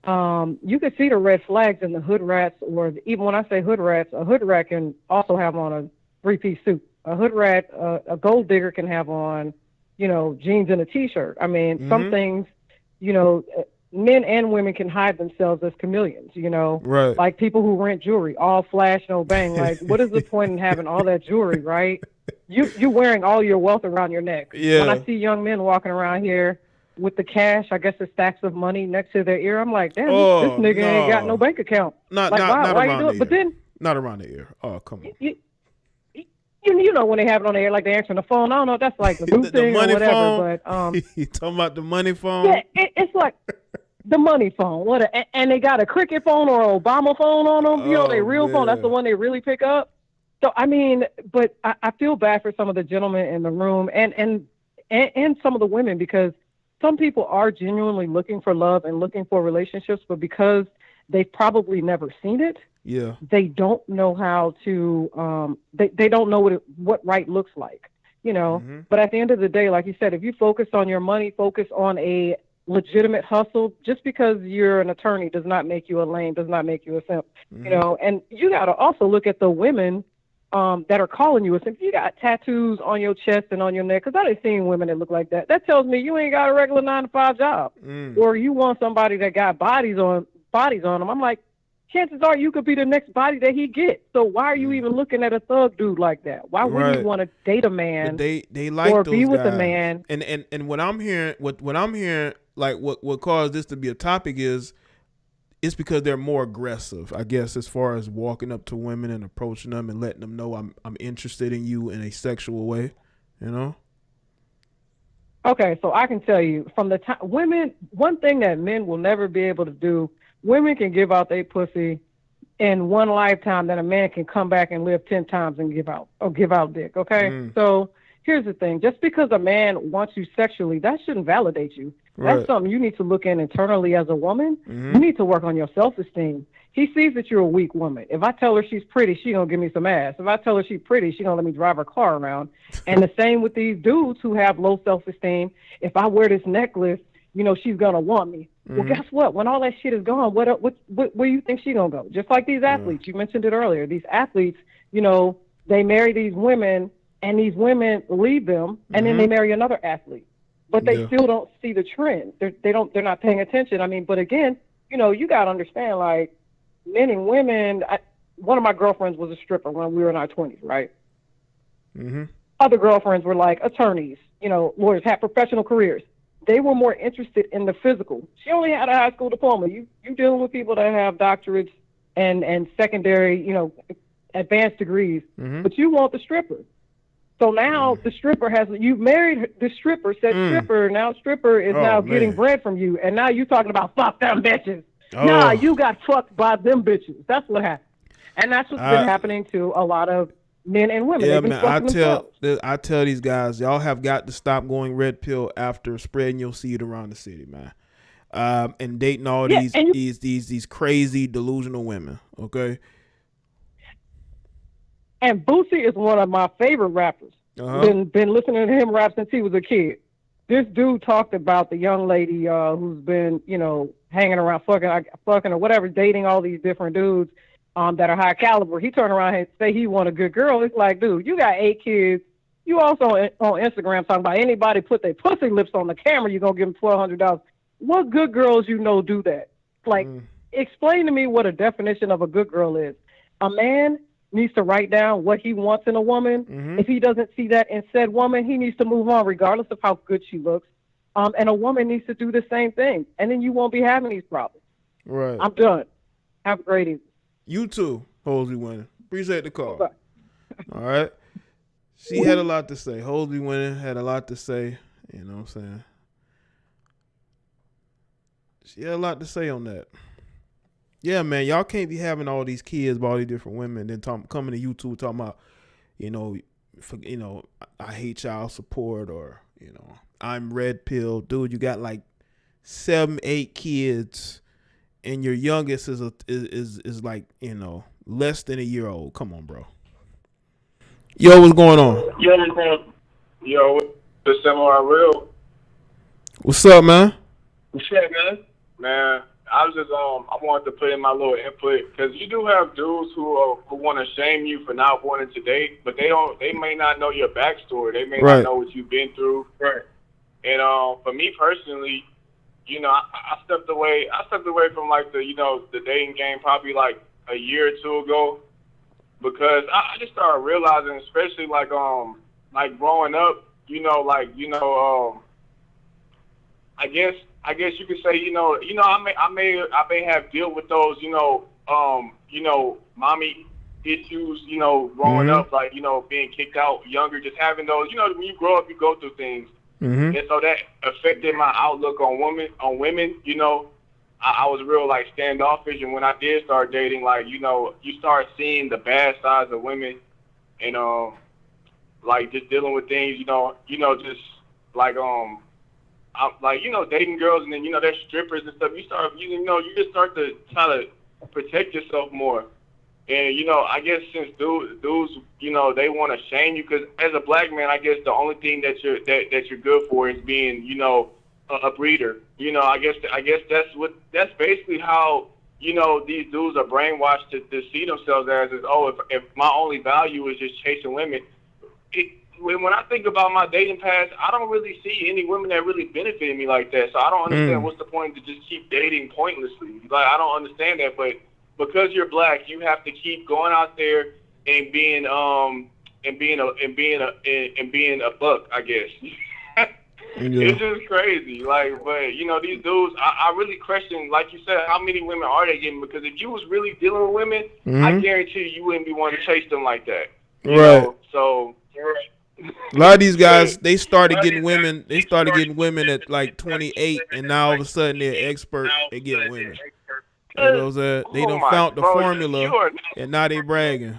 you can see the red flags in the hood rats, or even when I say hood rats, a hood rat can also have on a 3-piece suit, a hood rat, a gold digger can have on, jeans and a t-shirt. I mean, some things, men and women can hide themselves as chameleons, Right. like people who rent jewelry, all flash, no bang. Like, what is the point in having all that jewelry, right? You wearing all your wealth around your neck. Yeah. When I see young men walking around here with the cash, I guess the stacks of money next to their ear, I'm like, damn, this nigga ain't got no bank account. Not why you do it? But then not around the ear. Oh, come on. You know when they have it on the air, like they answering the phone. I don't know if that's like the boot thing or whatever. Phone? But you talking about the money phone? Yeah, it's like the money phone. And they got a cricket phone or an Obama phone on them. Their real phone. That's the one they really pick up. So I mean, but I feel bad for some of the gentlemen in the room and some of the women, because some people are genuinely looking for love and looking for relationships, but because they've probably never seen it. Yeah. They don't know how to. They don't know what right looks like. But at the end of the day, like you said, if you focus on your money, focus on a legitimate hustle. Just because you're an attorney does not make you a lame, does not make you a simp. And you got to also look at the women that are calling you a simp. If you got tattoos on your chest and on your neck, because I've seen women that look like that. That tells me you ain't got a regular 9-to-5 job, or you want somebody that got bodies on them. I'm like, chances are you could be the next body that he gets. So why are you even looking at a thug dude like that? Why wouldn't you want to date a man? But they like or those be with guys. a man? And what I'm hearing, like what caused this to be a topic is, it's because they're more aggressive, I guess, as far as walking up to women and approaching them and letting them know I'm interested in you in a sexual way, Okay, so I can tell you from the time women, one thing that men will never be able to do. Women can give out their pussy in one lifetime that a man can come back and live 10 times and give out dick. Okay. So here's the thing. Just because a man wants you sexually, that shouldn't validate you. Right. That's something you need to look in internally as a woman. You need to work on your self-esteem. He sees that you're a weak woman. If I tell her she's pretty, she gonna give me some ass. If I tell her she's pretty, she gonna let me drive her car around. And the same with these dudes who have low self-esteem. If I wear this necklace, she's gonna want me. Well, guess what? When all that shit is gone, where do you think she's gonna go? Just like these athletes, you mentioned it earlier. These athletes, they marry these women, and these women leave them, and then they marry another athlete. But they still don't see the trend. They're not paying attention. I mean, but again, you gotta understand, like, men and women. One of my girlfriends was a stripper when we were in our 20s, right? Other girlfriends were like attorneys, lawyers, had professional careers. They were more interested in the physical. She only had a high school diploma. You dealing with people that have doctorates and secondary, advanced degrees, but you want the stripper. So now the stripper you've married the stripper, said stripper, now stripper is getting bread from you, and now you talking about fuck them bitches. Nah, you got fucked by them bitches. That's what happened. And that's what's been happening to a lot of men and women. Yeah, man. I tell these guys, y'all have got to stop going red pill after spreading your seed around the city, man. And dating all these crazy delusional women. Okay. And Boosie is one of my favorite rappers. Been listening to him rap since he was a kid. This dude talked about the young lady who's been, hanging around fucking or whatever, dating all these different dudes that are high caliber. He turned around and say he want a good girl. It's like, dude, you got 8 kids. You also on Instagram talking about anybody put their pussy lips on the camera, you're going to give them $1,200. What good girls do that? Like, explain to me what a definition of a good girl is. A man needs to write down what he wants in a woman. If he doesn't see that in said woman, he needs to move on regardless of how good she looks. And a woman needs to do the same thing. And then you won't be having these problems. Right. I'm done. Have a great evening. You too, Halsey Winning. Appreciate the call. Bye. All right. She had a lot to say. Halsey Winning had a lot to say. You know what I'm saying? She had a lot to say on that. Yeah, man. Y'all can't be having all these kids by all these different women, then coming to YouTube talking about, I hate child support, or, I'm red pill. Dude, you got like 7, 8 kids. And your youngest is like, less than a year old. Come on, bro. Yo, what's going on? Yo, the Samurai Real. What's up, man? What's up, man? Man, I wanted to put in my little input because you do have dudes who want to shame you for not wanting to date, but they may not know your backstory. They may not know what you've been through. Right. And for me personally, you know, I stepped away. I stepped away from like the dating game probably like a year or two ago because I just started realizing, especially like growing up, I guess you could say, I may have dealt with those, mommy issues, growing up, like, being kicked out younger, just having those, when you grow up, you go through things. And so that affected my outlook on women, I was real like standoffish. And when I did start dating, like, you start seeing the bad sides of women and, like just dealing with things, just like, I'm like, dating girls and then, they're strippers and stuff. You just start to try to protect yourself more. And, I guess since dudes, they want to shame you because as a black man, I guess the only thing that you're good for is being, a breeder. I guess that's basically how, these dudes are brainwashed to see themselves as is, if my only value is just chasing women. When I think about my dating past, I don't really see any women that really benefited me like that. So I don't understand what's the point to just keep dating pointlessly. Like, I don't understand that, but because you're black, you have to keep going out there and being a buck, I guess. It's just crazy. Like, but these dudes, I really question, like you said, how many women are they getting? Because if you was really dealing with women, I guarantee you wouldn't be wanting to chase them like that. You know? So a lot of these guys, they started getting women. They started getting women at like 28, and now all of a sudden they're expert at getting women. You know what I'm saying? They done found the formula, and now they bragging.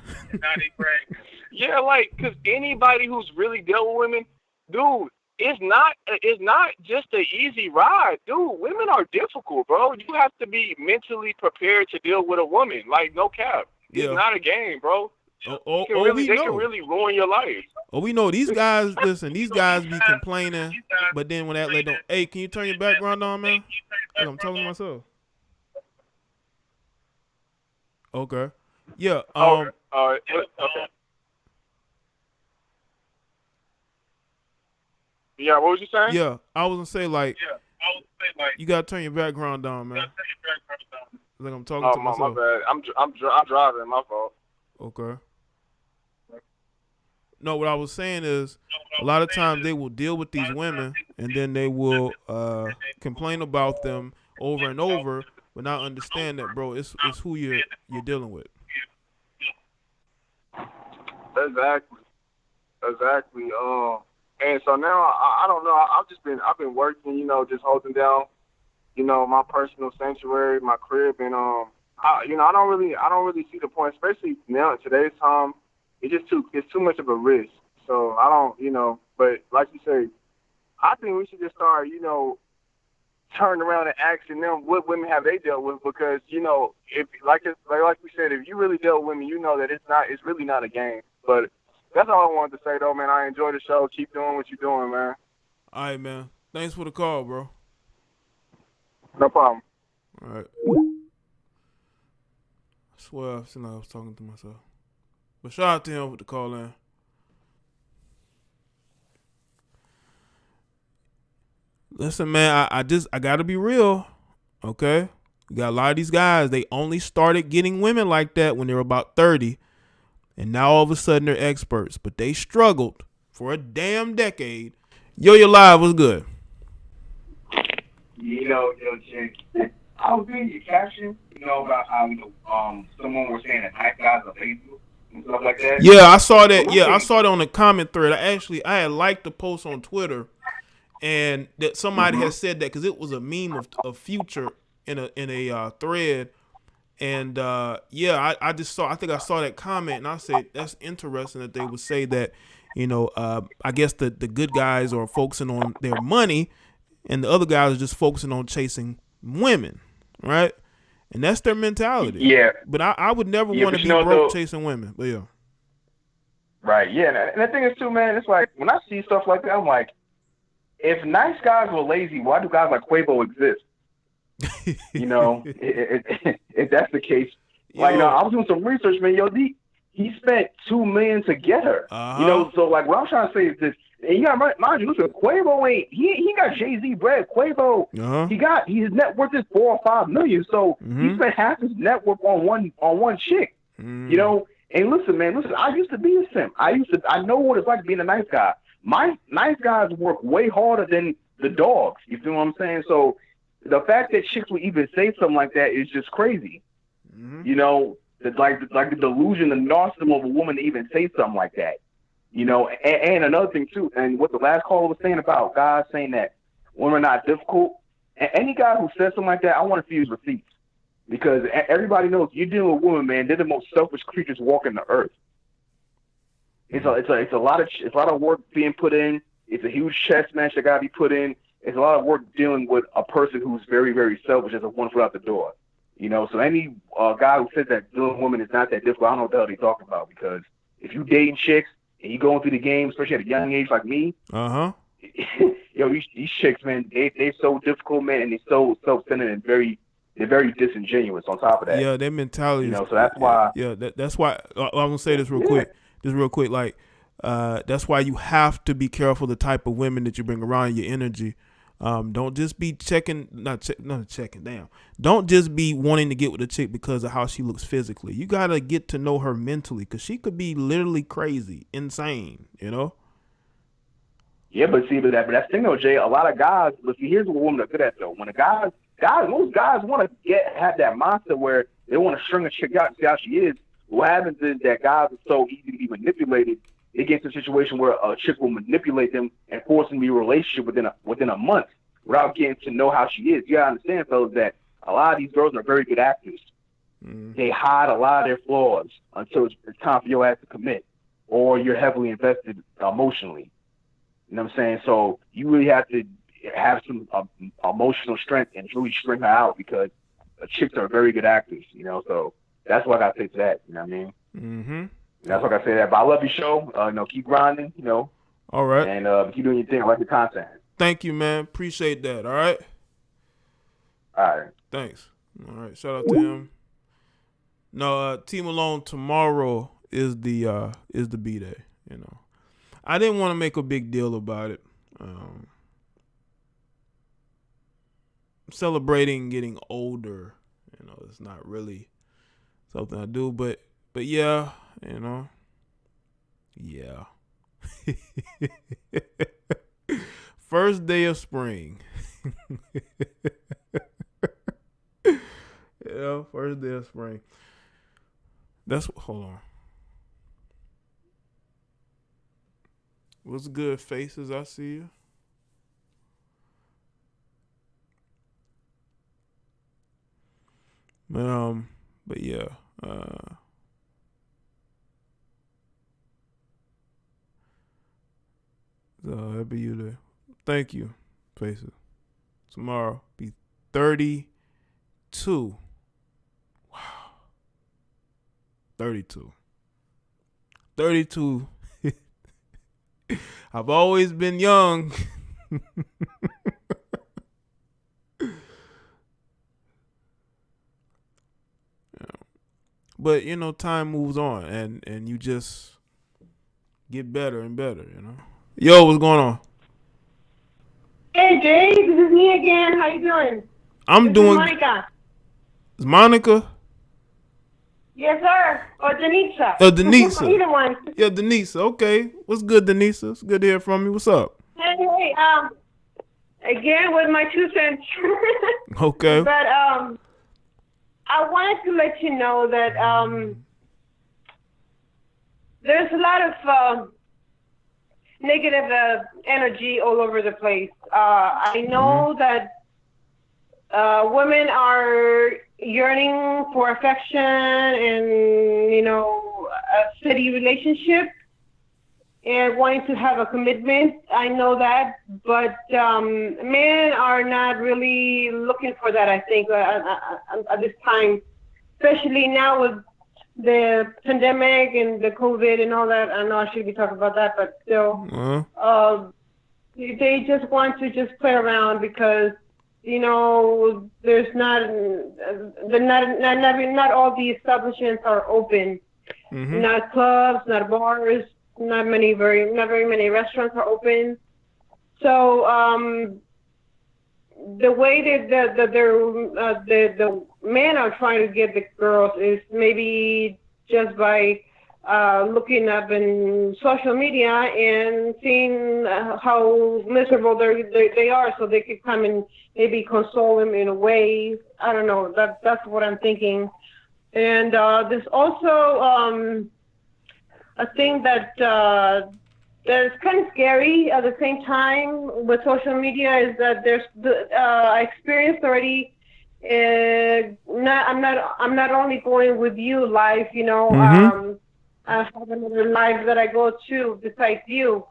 Yeah, like, because anybody who's really dealt with women, dude, it's not just an easy ride, dude. Women are difficult, bro. You have to be mentally prepared to deal with a woman. Like, no cap. It's not a game, bro. They can really ruin your life. Oh, we know these guys. Listen, these guys be complaining, but then when that lady, hey, can you turn your background on, man? Like I'm talking to myself. Okay. Yeah. Okay. Yeah. What was you saying? Yeah, I was gonna say like, you gotta turn your background down, man. Like I'm talking to myself. My bad. I'm driving. My fault. Okay. No, what I was saying is a lot of times they will deal with these women and then they will complain about them over and over, but not understand that, bro, it's who you're dealing with. Exactly. And so now I don't know. I've been working, just holding down, my personal sanctuary, my crib, and I don't really see the point, especially now in today's time. It's too much of a risk. So I don't, but like you say, I think we should just start, turning around and asking them what women have they dealt with, because, if like we said, if you really dealt with women, that it's really not a game. But that's all I wanted to say though, man. I enjoy the show. Keep doing what you're doing, man. All right, man. Thanks for the call, bro. No problem. All right. I swear I was talking to myself. But shout out to him with the call in. Listen, man, I gotta be real. Okay? You got a lot of these guys, they only started getting women like that when they were about 30. And now all of a sudden they're experts. But they struggled for a damn decade. Yo, live was good. Yo, Jay. I was reading your caption, about how, someone was saying that nice guys are lazy and stuff like that. Yeah, I saw that. Yeah, I saw it on the comment thread. I had liked the post on Twitter, and that somebody had said that because it was a meme of Future in a thread, and I think I saw that comment, and I said that's interesting that they would say that, I guess the good guys are focusing on their money, and the other guys are just focusing on chasing women, right? And that's their mentality. Yeah. But I would never want to be broke chasing women. But yeah. Right. Yeah. And the thing is too, man, it's like when I see stuff like that, I'm like, if nice guys were lazy, why do guys like Quavo exist? You know, if that's the case, like, you know, I was doing some research, man. Yo, he spent $2 million to get her. You know, so like what I'm trying to say is this. And you got to mind you, listen, Quavo he got Jay-Z bread. Quavo, his net worth is $4 or $5 million. So he spent half his net worth on one chick. You know, and listen, I used to be a simp. I know what it's like being a nice guy. My nice guys work way harder than the dogs. You feel what I'm saying? So the fact that chicks would even say something like that is just crazy. You know, like the delusion, the narcissism of a woman to even say something like that. You know, and another thing too, and what the last caller was saying about guys saying that women are not difficult. And any guy who says something like that, I want to see his receipts, because everybody knows you're dealing with women, man. They're the most selfish creatures walking the earth. It's a lot of work being put in. It's a huge chess match that got to be put in. It's a lot of work dealing with a person who's very, very selfish as a one foot out the door. You know, so any guy who says that dealing with women is not that difficult, I don't know what the hell they're talking about, because if you dating chicks and you going through the game, especially at a young age like me, yo, these chicks, man, they so difficult, man, and they're so self-centered and they're very disingenuous on top of that. Yeah, their mentality. You know, so that's why. Yeah, that's why. I'm gonna say this real quick. Like, that's why you have to be careful the type of women that you bring around your energy. Don't just be Don't just be wanting to get with a chick because of how she looks physically. You gotta get to know her mentally, because she could be literally crazy, insane. You know. Yeah, but that's the thing though, Jay. A lot of guys. Look, here's what women are good at though. When most guys want to have that mindset where they want to string a chick out and see how she is. What happens is that guys are so easy to be manipulated. It gets to a situation where a chick will manipulate them and force them to be in a relationship within a month without getting to know how she is. You gotta understand, fellas, that a lot of these girls are very good actors. They hide a lot of their flaws until it's time for your ass to commit, or you're heavily invested emotionally. You know what I'm saying? So you really have to have some emotional strength and really string her out, because chicks are very good actors. You know, so that's what I gotta say to that. You know what I mean? Mm-hmm. That's what I say that. But I love your show. You know, keep grinding. You know. All right. And keep doing your thing. I like the content. Thank you, man. Appreciate that. All right. All right. Thanks. All right. Shout out to him. No, T Malone, tomorrow is the B-Day. You know, I didn't want to make a big deal about it. Celebrating getting older, you know, it's not really something I do, but yeah, you know, yeah. First day of spring. Yeah, first day of spring. Hold on. What's good, faces? I see you. But yeah. So happy you there. Thank you, faces. Tomorrow be 32. Wow. 32. I've always been young. But, you know, time moves on, and you just get better and better, you know. Yo, what's going on? Hey, Jay, this is me again. How you doing? I'm doing... Monica. Is Monica? Yes, sir. Or Denisa. Denisa. Either one. Yeah, Denisa. Okay. What's good, Denisa? It's good to hear from you. What's up? Hey, again with my 2 cents. Okay. But I wanted to let you know that there's a lot of negative energy all over the place. I know that women are yearning for affection and, you know, a steady relationship and wanting to have a commitment. I know that, but men are not really looking for that, I think, at this time, especially now with the pandemic and the COVID and all that. I know I should be talking about that, but still, they just want to just play around because there's not all the establishments are open. Mm-hmm. Not clubs, not bars, not very many restaurants are open. So the way that the men are trying to get the girls is maybe just by looking up in social media and seeing how miserable they are, so they could come and maybe console them in a way. I don't know. That's what I'm thinking. And there's also a thing that is kind of scary at the same time with social media is that there's I experienced already. I'm not only going with you live, Mm-hmm. I have another live that I go to besides you,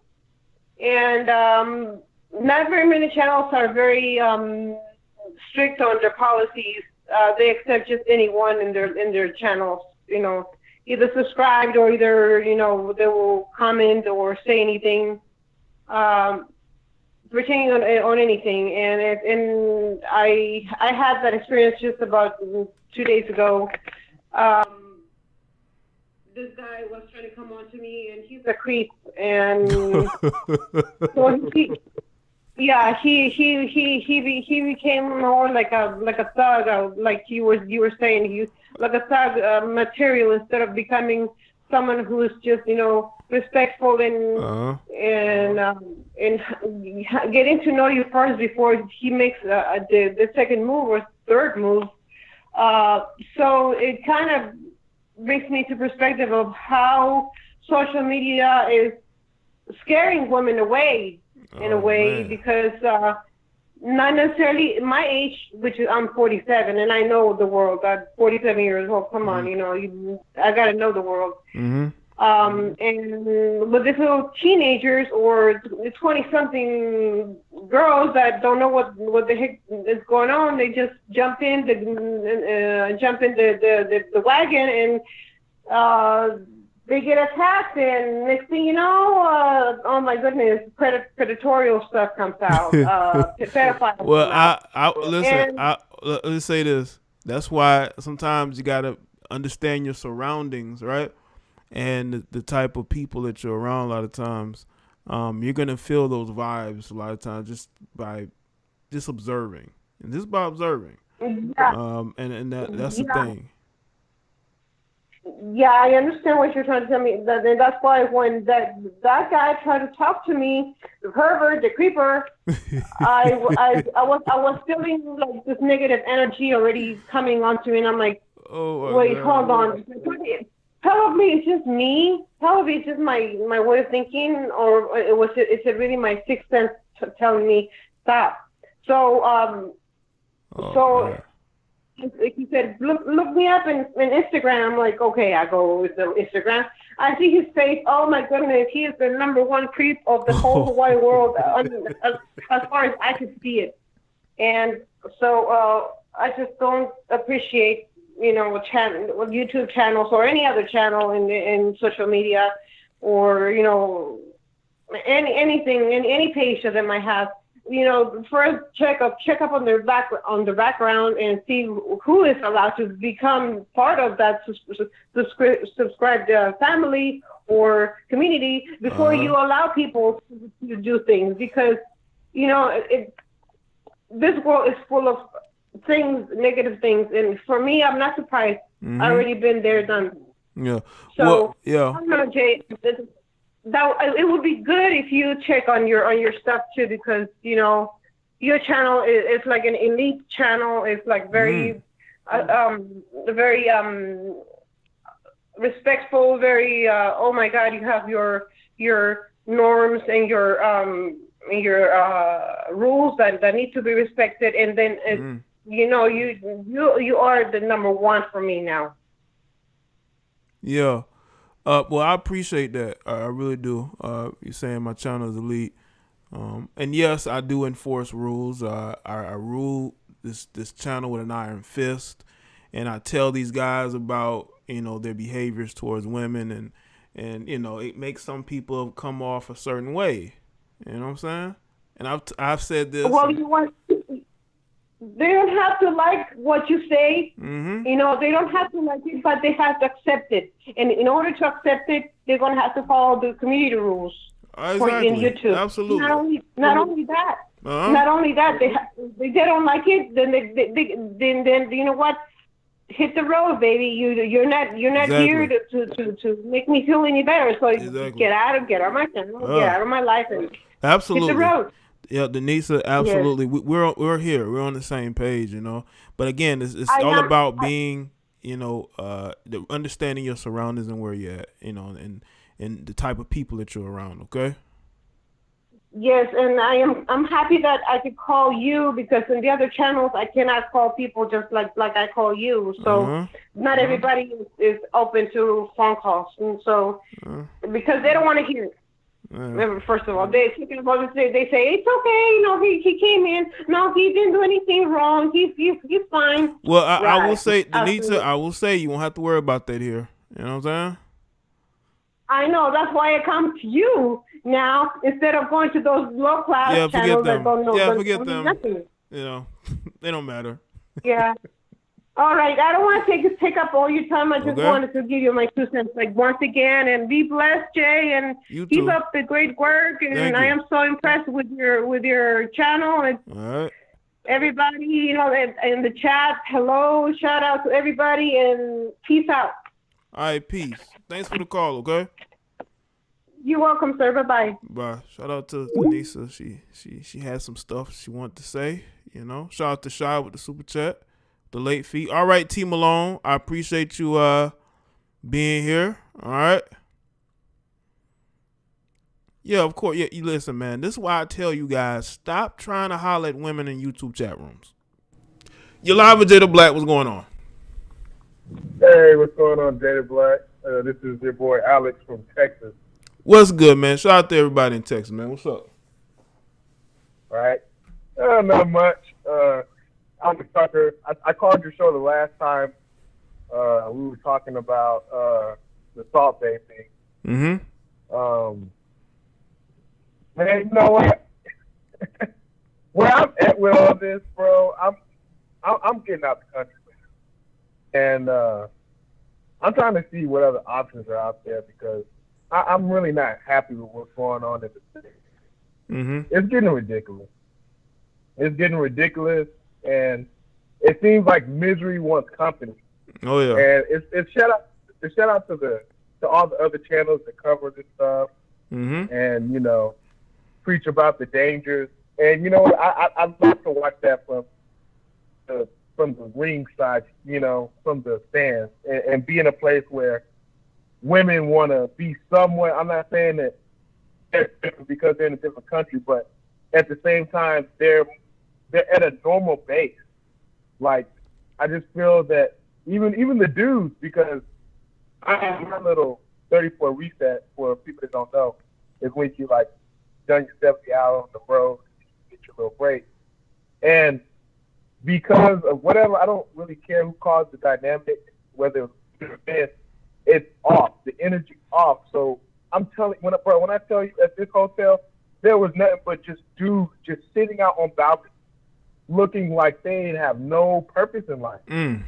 and not very many channels are very strict on their policies. They accept just anyone in their channels, either subscribed or either they will comment or say anything pertaining on anything. And I had that experience just about 2 days ago. This guy was trying to come on to me, and he's a creep, and so he became more like a thug, like you were saying, like a thug material, instead of becoming someone who is just respectful and getting to know you first before he makes the second move or third move. So it kind of brings me to perspective of how social media is scaring women away in a way, because not necessarily my age, which is I'm 47, and I know the world. I'm 47 years old. Come on, I gotta know the world. Mm-hmm. And with these little teenagers or 20-something girls that don't know what the heck is going on, they just jump in the wagon, and they get attacked, and next thing you know, oh my goodness, predatorial stuff comes out. Pedophiles. Well, let's say this. That's why sometimes you gotta understand your surroundings, right? And the type of people that you're around. A lot of times, you're gonna feel those vibes a lot of times just by observing, and just by observing. Yeah. And that's the thing. Yeah, I understand what you're trying to tell me. And that's why when that guy tried to talk to me, the pervert, the creeper, I was feeling like this negative energy already coming onto me, and I'm like, wait, hold on. Probably it's just me. Probably it's just my way of thinking, or it's really my sixth sense telling me stop. So like he said, look me up in Instagram. I'm like, okay, I go with the Instagram. I see his face. Oh my goodness, he is the number one creep of the whole wide world, as far as I can see it. And so I just don't appreciate YouTube channels or any other channel in social media, or anything in any page that they might have. First check up on the background and see who is allowed to become part of that subscribed family or community before you allow people to do things, because this world is full of things, negative things, and for me, I'm not surprised. Mm-hmm. I already been there, done. Yeah. So yeah. I don't know, Jay. It would be good if you check on your stuff too, because your channel is like an elite channel. It's like very very respectful, very oh my God, you have your norms and your rules that need to be respected, and then you are the number one for me now. Yeah. Well, I appreciate that. I really do. You're saying my channel is elite. And yes, I do enforce rules. I rule this channel with an iron fist, and I tell these guys about their behaviors towards women, and it makes some people come off a certain way. You know what I'm saying? And I've said this. Well, you want they don't have to like what you say. Mm-hmm. You know, they don't have to like it, but they have to accept it. And in order to accept it, they're going to have to follow the community rules Exactly. in YouTube. Absolutely. Not only that. Uh-huh. Not only that, they don't like it. Then you know what? Hit the road, baby. You're not Exactly. here to make me feel any better. So Exactly. get out of my channel, get out of my life, and absolutely. hit the road. Yeah, Denisa, absolutely. Yes. We're here. We're on the same page, you know. But again, it's all about being, you know, understanding your surroundings and where you're at, you know, and the type of people that you're around. Okay. Yes, and I'm happy that I could call you, because in the other channels I cannot call people just like I call you. So not everybody is open to phone calls, and so because they don't want to hear it. First of all, they say it's okay. You know, he came in. No, he didn't do anything wrong. He's fine. Well, I will say, Denisa, I will say you won't have to worry about that here. You know what I'm saying? I know. That's why I come to you now instead of going to those low class channels that don't know. Forget them. Nothing. You know, they don't matter. Yeah. All right. I don't want to take up all your time. I just wanted to give you my 2 cents, like, once again, and be blessed, Jay, and keep up the great work. And I am so impressed with your channel. And all right. Everybody, you know, in the chat, hello, shout out to everybody, and peace out. All right, peace. Thanks for the call, okay? You're welcome, sir. Bye-bye. Bye. Shout out to Denisa. She had some stuff she wanted to say, you know. Shout out to Shy with the super chat, the late fee. All right, T Malone, I appreciate you being here. All right. Yeah, of course. Yeah, you listen, man. This is why I tell you guys, stop trying to holler at women in YouTube chat rooms. You're live with Jada Black. What's going on? Hey, what's going on, Jada Black? This is your boy Alex from Texas. What's good, man? Shout out to everybody in Texas, man. What's up? All right. Not much. I'm a sucker. I called your show the last time. We were talking about the Salt Bay thing. Mm-hmm. Man, you know what? Where I'm at with all this, bro, I'm getting out the country, man. And I'm trying to see what other options are out there, because I'm really not happy with what's going on in the city. Mm-hmm. It's getting ridiculous. And it seems like misery wants company. Oh yeah. And it's shout out to all the other channels that cover this stuff. Mm-hmm. And, you know, preach about the dangers. And, you know, I love to watch that from the ring side, you know, from the stands, and be in a place where women want to be somewhere. I'm not saying that they're different because they're in a different country, but at the same time, they're at a normal base. Like, I just feel that even the dudes, because I have my little 34 reset, for people that don't know, is when you, like, done your 70 hours on the road, you get your little break. And because of whatever, I don't really care who caused the dynamic, whether it was it's off. The energy off. So I'm telling when I tell you, at this hotel, there was nothing but just dudes just sitting out on balconies, looking like they didn't have no purpose in life. Mm.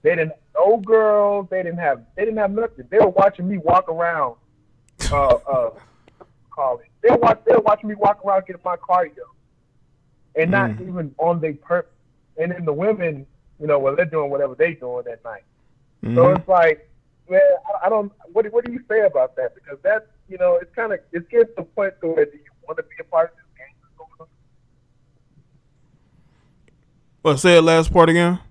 They didn't have no girls. They didn't have nothing. They were watching me walk around. They were watching me walk around, get my cardio, and not even on their purpose. And then the women, you know, well, they're doing whatever they're doing that night. Mm-hmm. So it's like, man, I don't. What do you say about that? Because that's, you know, it's getting to the point to where, do you want to be a part of this game? Well, say the last part again.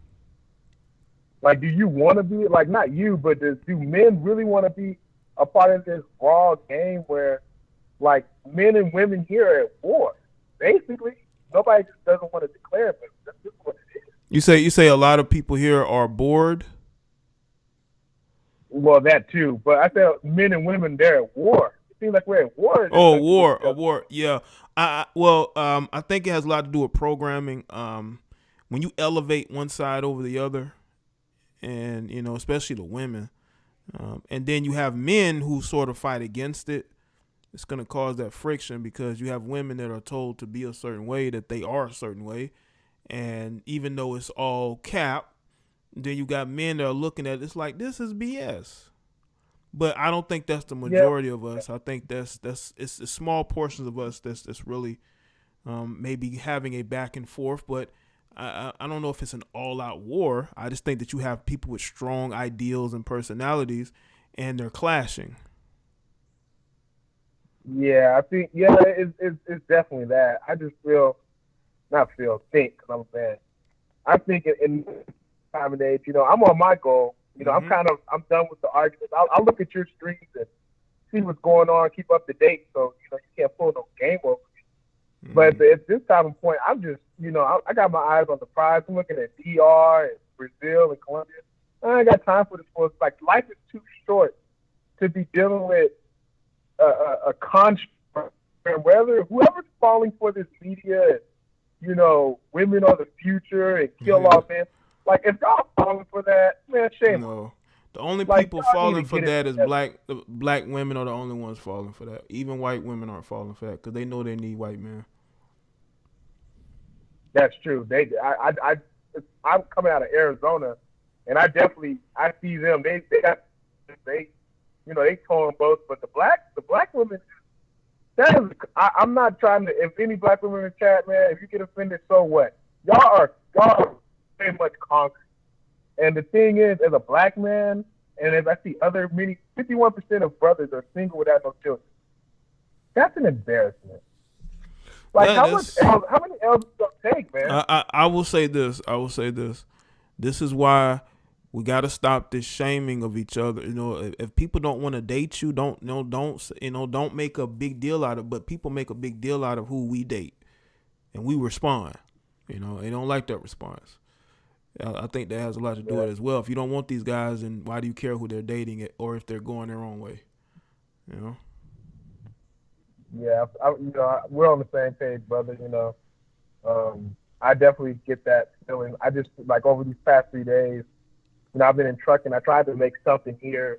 Like, do you want to be, like, not you, but do men really want to be a part of this raw game where, like, men and women here are at war? Basically, nobody just doesn't want to declare it, but that's just what it is. You say a lot of people here are bored? Well, that too, but I said men and women, they're at war. It seems like we're at war. Oh, a war. Yeah. I think it has a lot to do with programming. When you elevate one side over the other, and, you know, especially the women, and then you have men who sort of fight against it, it's going to cause that friction, because you have women that are told to be a certain way, that they are a certain way, And even though it's all cap, then you got men that are looking at it, it's like, this is BS. But I don't think that's the majority of us. I think it's small portions of us that's really maybe having a back and forth. But I don't know if it's an all-out war. I just think that you have people with strong ideals and personalities, and they're clashing. Yeah, I think it's definitely that. I just think, because I'm a man. I think in this time and age, I'm on my goal. I'm done with the arguments. I'll look at your streams and see what's going on, keep up to date. So, you can't pull no game over me. But at this time and point, I'm just, I got my eyes on the prize. I'm looking at DR and Brazil and Colombia. I ain't got time for this. It's like life is too short to be dealing with a construct. Whoever's falling for this media, women are the future and kill off men. Like, if y'all falling for that, man, shame. No. The only people falling for that is black women are the only ones falling for that. Even white women aren't falling for that because they know they need white men. That's true. I'm coming out of Arizona, and I see them. They tone both, but the black women. I'm not trying to. If any black women in the chat, man, if you get offended, so what? Y'all are very much conquered. And the thing is, as a black man, and as I see 51% of brothers are single without no children. That's an embarrassment. Like, how many L's does it take, man? I will say this. This is why we got to stop this shaming of each other. If people don't want to date you, don't make a big deal out of it. But people make a big deal out of who we date, and we respond. They don't like that response. I think that has a lot to do with it as well. If you don't want these guys, then why do you care who they're dating or if they're going their own way? Yeah, we're on the same page, brother. I definitely get that feeling. I just, like, over these past 3 days, I've been in trucking. I tried to make something here.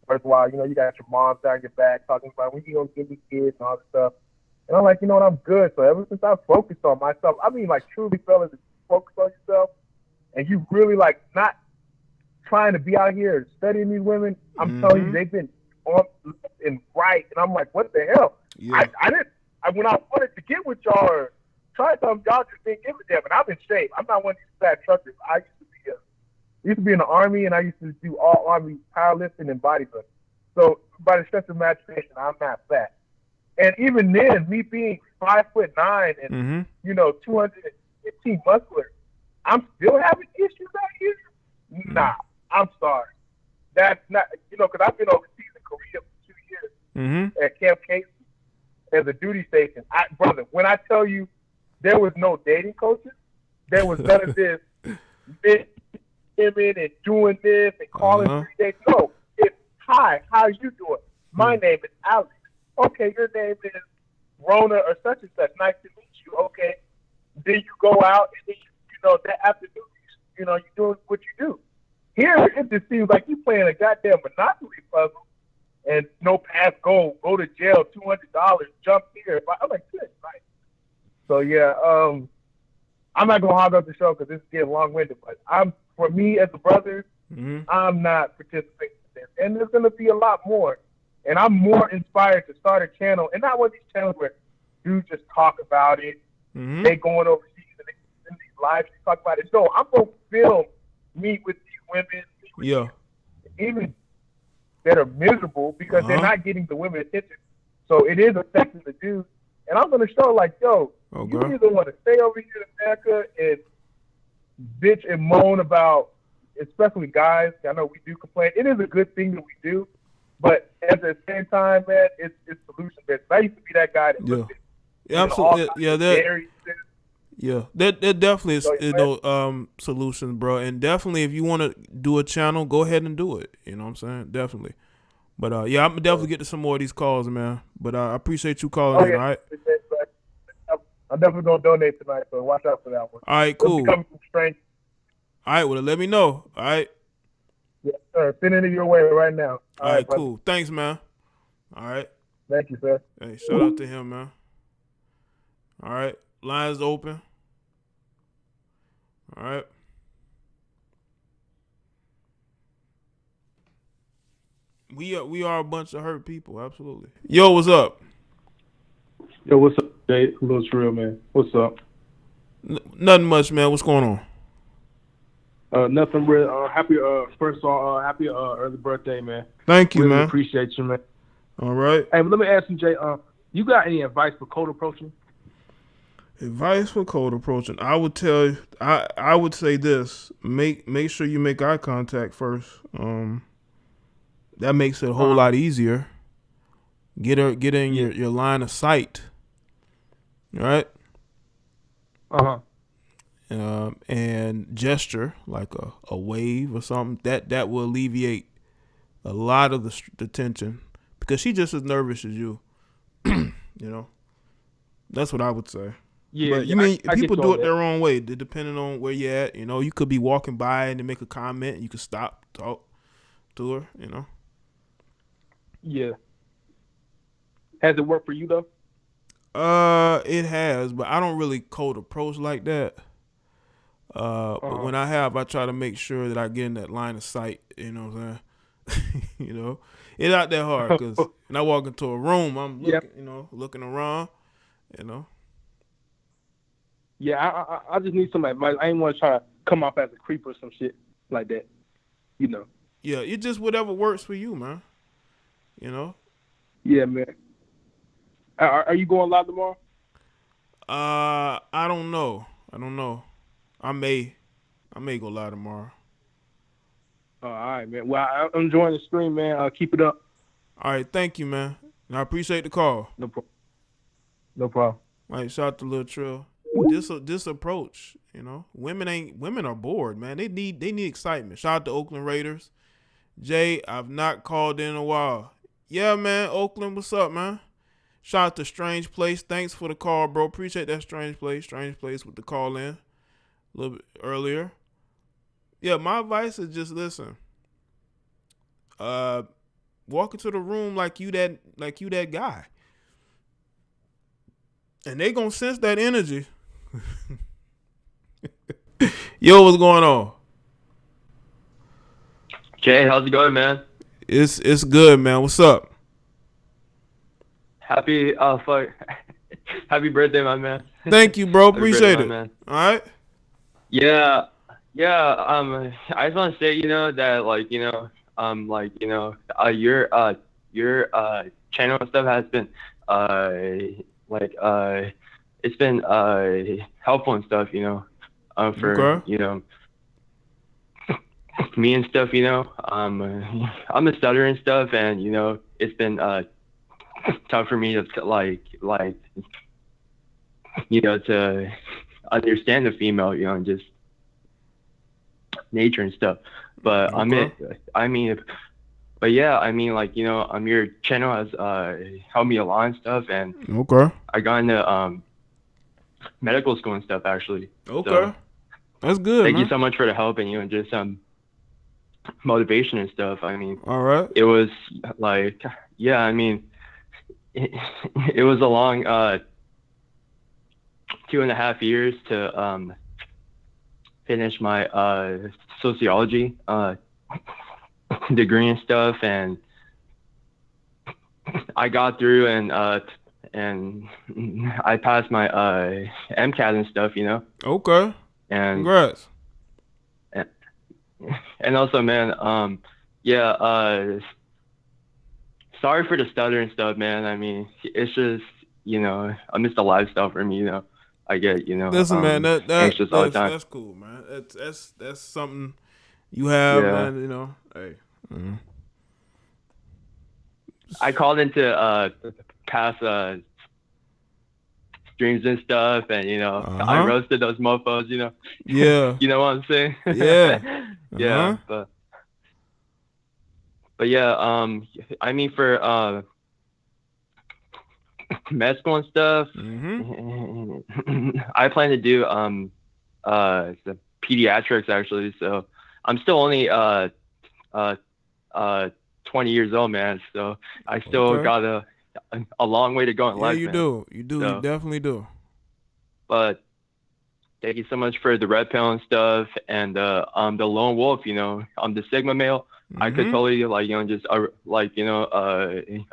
First of all, you got your mom down your back talking about when you gonna give me kids and all this stuff. And I'm like, what, I'm good. So ever since I focused on myself, I mean, like, truly, fellas, if you focus on yourself and you really, like, not trying to be out here studying these women, I'm telling you, they've been on and right. And I'm like, what the hell? Yeah. When I wanted to get with y'all or try something, y'all just didn't give a damn. And I'm in shape. I'm not one of these fat truckers. I used to be in the Army, and I used to do all Army powerlifting and bodybuilding. So by the stretch of imagination, I'm not fat. And even then, me being 5'9" and 215 muscular, I'm still having issues out here. Nah, I'm sorry. That's not, because I've been overseas in Korea for 2 years at Camp Casey as a duty station. Brother, when I tell you there was no dating coaches, there was none of this women and doing this and calling 3 days. No, it's hi, how you doing? My name is Alex. Okay, your name is Rona or such and such. Nice to meet you. Okay, then you go out and then that afternoon, you're doing what you do. Here, it just seems like you playing a goddamn Monopoly puzzle and no pass, go to jail, $200, jump here. I'm like, good, right? So yeah, I'm not gonna hog up the show because this is getting long-winded. But for me as a brother, I'm not participating in this, and there's gonna be a lot more. And I'm more inspired to start a channel, and not one of these channels where dudes just talk about it. They going overseas and they in these lives to talk about it. No, I'm gonna film me with these women, even that are miserable because they're not getting the women attention. So it is affecting the dudes. And I'm gonna show like, you either want to stay over here in America and bitch and moan about, especially guys. I know we do complain. It is a good thing that we do. But at the same time, man, it's solution based. I used to be that guy that looked at, absolutely, that definitely is solutions, bro. And definitely, if you want to do a channel, go ahead and do it. You know what I'm saying? Definitely. But I'm gonna definitely get to some more of these calls, man. But I appreciate you calling in. All right. I'm definitely gonna donate tonight, so watch out for that one. All right, cool. Coming from strength. All right, well, let me know. All right. Yes, sir. Sending it your way right now. All right, cool. Thanks, man. All right. Thank you, sir. Hey, shout out to him, man. All right. Lines open. All right. We are a bunch of hurt people, absolutely. Yo, what's up? Yo, what's up, Jay? Little Trill, man. What's up? Nothing much, man. What's going on? Nothing real. Happy, first of all, happy early birthday, man. Thank you, really man. Appreciate you, man. All right. Hey, let me ask you, Jay. You got any advice for cold approaching? Advice for cold approaching. I would tell you. I would say this: make sure you make eye contact first. That makes it a whole lot easier. Get in your line of sight. Right? And gesture like a wave or something. That will alleviate a lot of the tension because she's just as nervous as you. You know? That's what I would say. Yeah, but I people do it their own way, depending on where you're at. You know, you could be walking by and they make a comment and you could stop, talk to her, you know. Yeah. Has it worked for you though? It has, but I don't really cold approach like that. But when I have, I try to make sure that I get in that line of sight. You know what I'm saying? You know, it's not that hard because when I walk into a room, I'm looking, looking around. You know. Yeah, I just need some advice. I ain't want to try to come off as a creep or some shit like that. You know. Yeah, it just whatever works for you, man. You know. Yeah, man. Are you going live tomorrow? I don't know. I may go live tomorrow. All right, man. Well, I'm enjoying the stream, man. Keep it up. All right, thank you, man. And I appreciate the call. No problem. No problem. All right, shout out to Lil Trill. This approach, you know, women are bored, man. They need excitement. Shout out to Oakland Raiders. Jay, I've not called in a while. Yeah, man, Oakland, what's up, man? Shout out to Strange Place. Thanks for the call, bro. Appreciate that Strange Place. Strange Place with the call in a little bit earlier. Yeah, my advice is just listen. Walk into the room like you that guy. And they gonna sense that energy. Yo, what's going on? Jay, how's it going, man? It's good, man. What's up? Happy happy birthday, my man. Thank you, bro. Appreciate birthday, it. Man. All right. Yeah. I just want to say, that your channel and stuff has been it's been helpful and stuff, for me and stuff, I'm a stutter and stuff, and it's been tough for me to to understand the female, and just nature and stuff. But your channel has helped me a lot and stuff, and I got into medical school and stuff actually. Okay, so, that's good. Thank you so much for the help and just motivation and stuff. All right. It was it was a long 2.5 years to finish my sociology degree and stuff, and I got through and I passed my MCAT and stuff, Okay. And congrats. And also, man, sorry for the stutter and stuff, man. It's just, I miss the lifestyle for me, I get, Listen, man, anxious all the time. That's cool, man. That's something you have, man, hey. Mm-hmm. I called into past streams and stuff, and I roasted those mofos, Yeah. You know what I'm saying? Yeah. Yeah, but yeah, for med school and stuff, I plan to do the pediatrics actually. So I'm still only 20 years old, man. So I still got a long way to go in life. Yeah, you man. do. You do. So, you definitely do. But thank you so much for the red pill and stuff, and the lone wolf. I'm the Sigma male. I could totally just I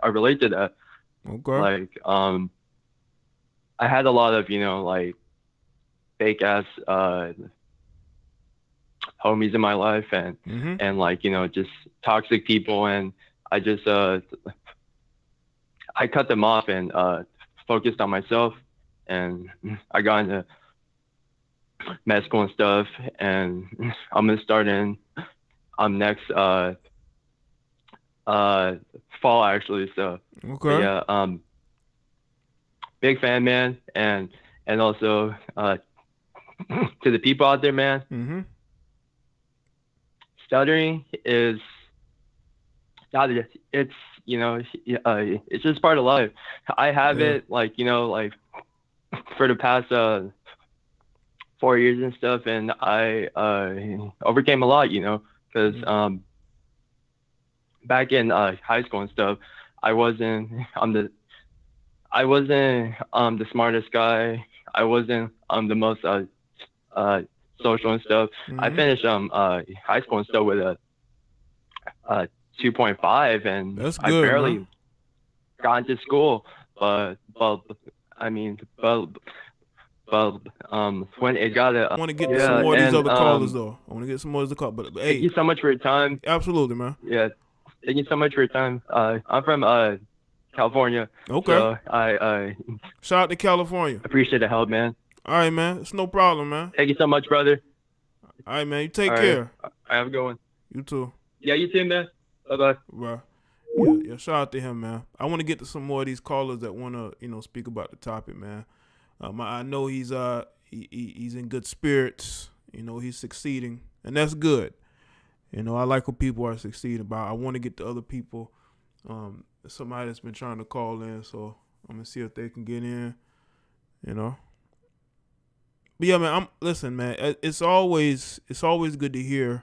relate to that. Okay. I had a lot of fake ass homies in my life, and just toxic people, and I just I cut them off and focused on myself, and I got into med school and stuff, and I'm gonna start in next fall actually. So yeah, big fan, man, and also to the people out there, man. Stuttering is not, it's it's just part of life. I have it for the past 4 years and stuff, and I overcame a lot, because back in high school and stuff, I wasn't the smartest guy. I wasn't the most social and stuff. I finished high school and stuff with a 2.5, and that's good, I barely man. got into school. But when it got I want to get some more of these other callers though. I want to get some more of the call. But hey, thank you so much for your time. Absolutely, man. Yeah, thank you so much for your time. I'm from California. Okay. So I shout out to California. Appreciate the help, man. All right, man. It's no problem, man. Thank you so much, brother. All right, man. You take care. I have a good one. You too. Yeah, you too, man. Bye-bye. Right. Yeah, shout out to him, man. I want to get to some more of these callers that want to, speak about the topic, man. I know he's in good spirits. He's succeeding, and that's good. I like when people are succeeding, but I want to get to other people. Somebody that's been trying to call in, so I'm gonna see if they can get in. But yeah, man. Listen, man. It's always good to hear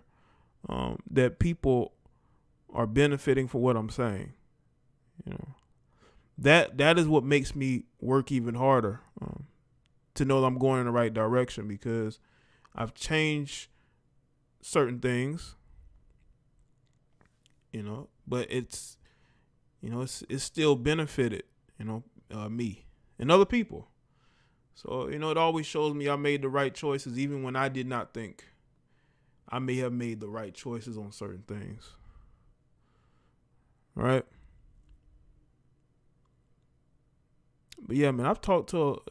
that people are benefiting from what I'm saying. That is what makes me work even harder to know that I'm going in the right direction, because I've changed certain things. But it's still benefited me and other people. So, it always shows me I made the right choices, even when I did not think I may have made the right choices on certain things. Right? But yeah, man, I've talked to,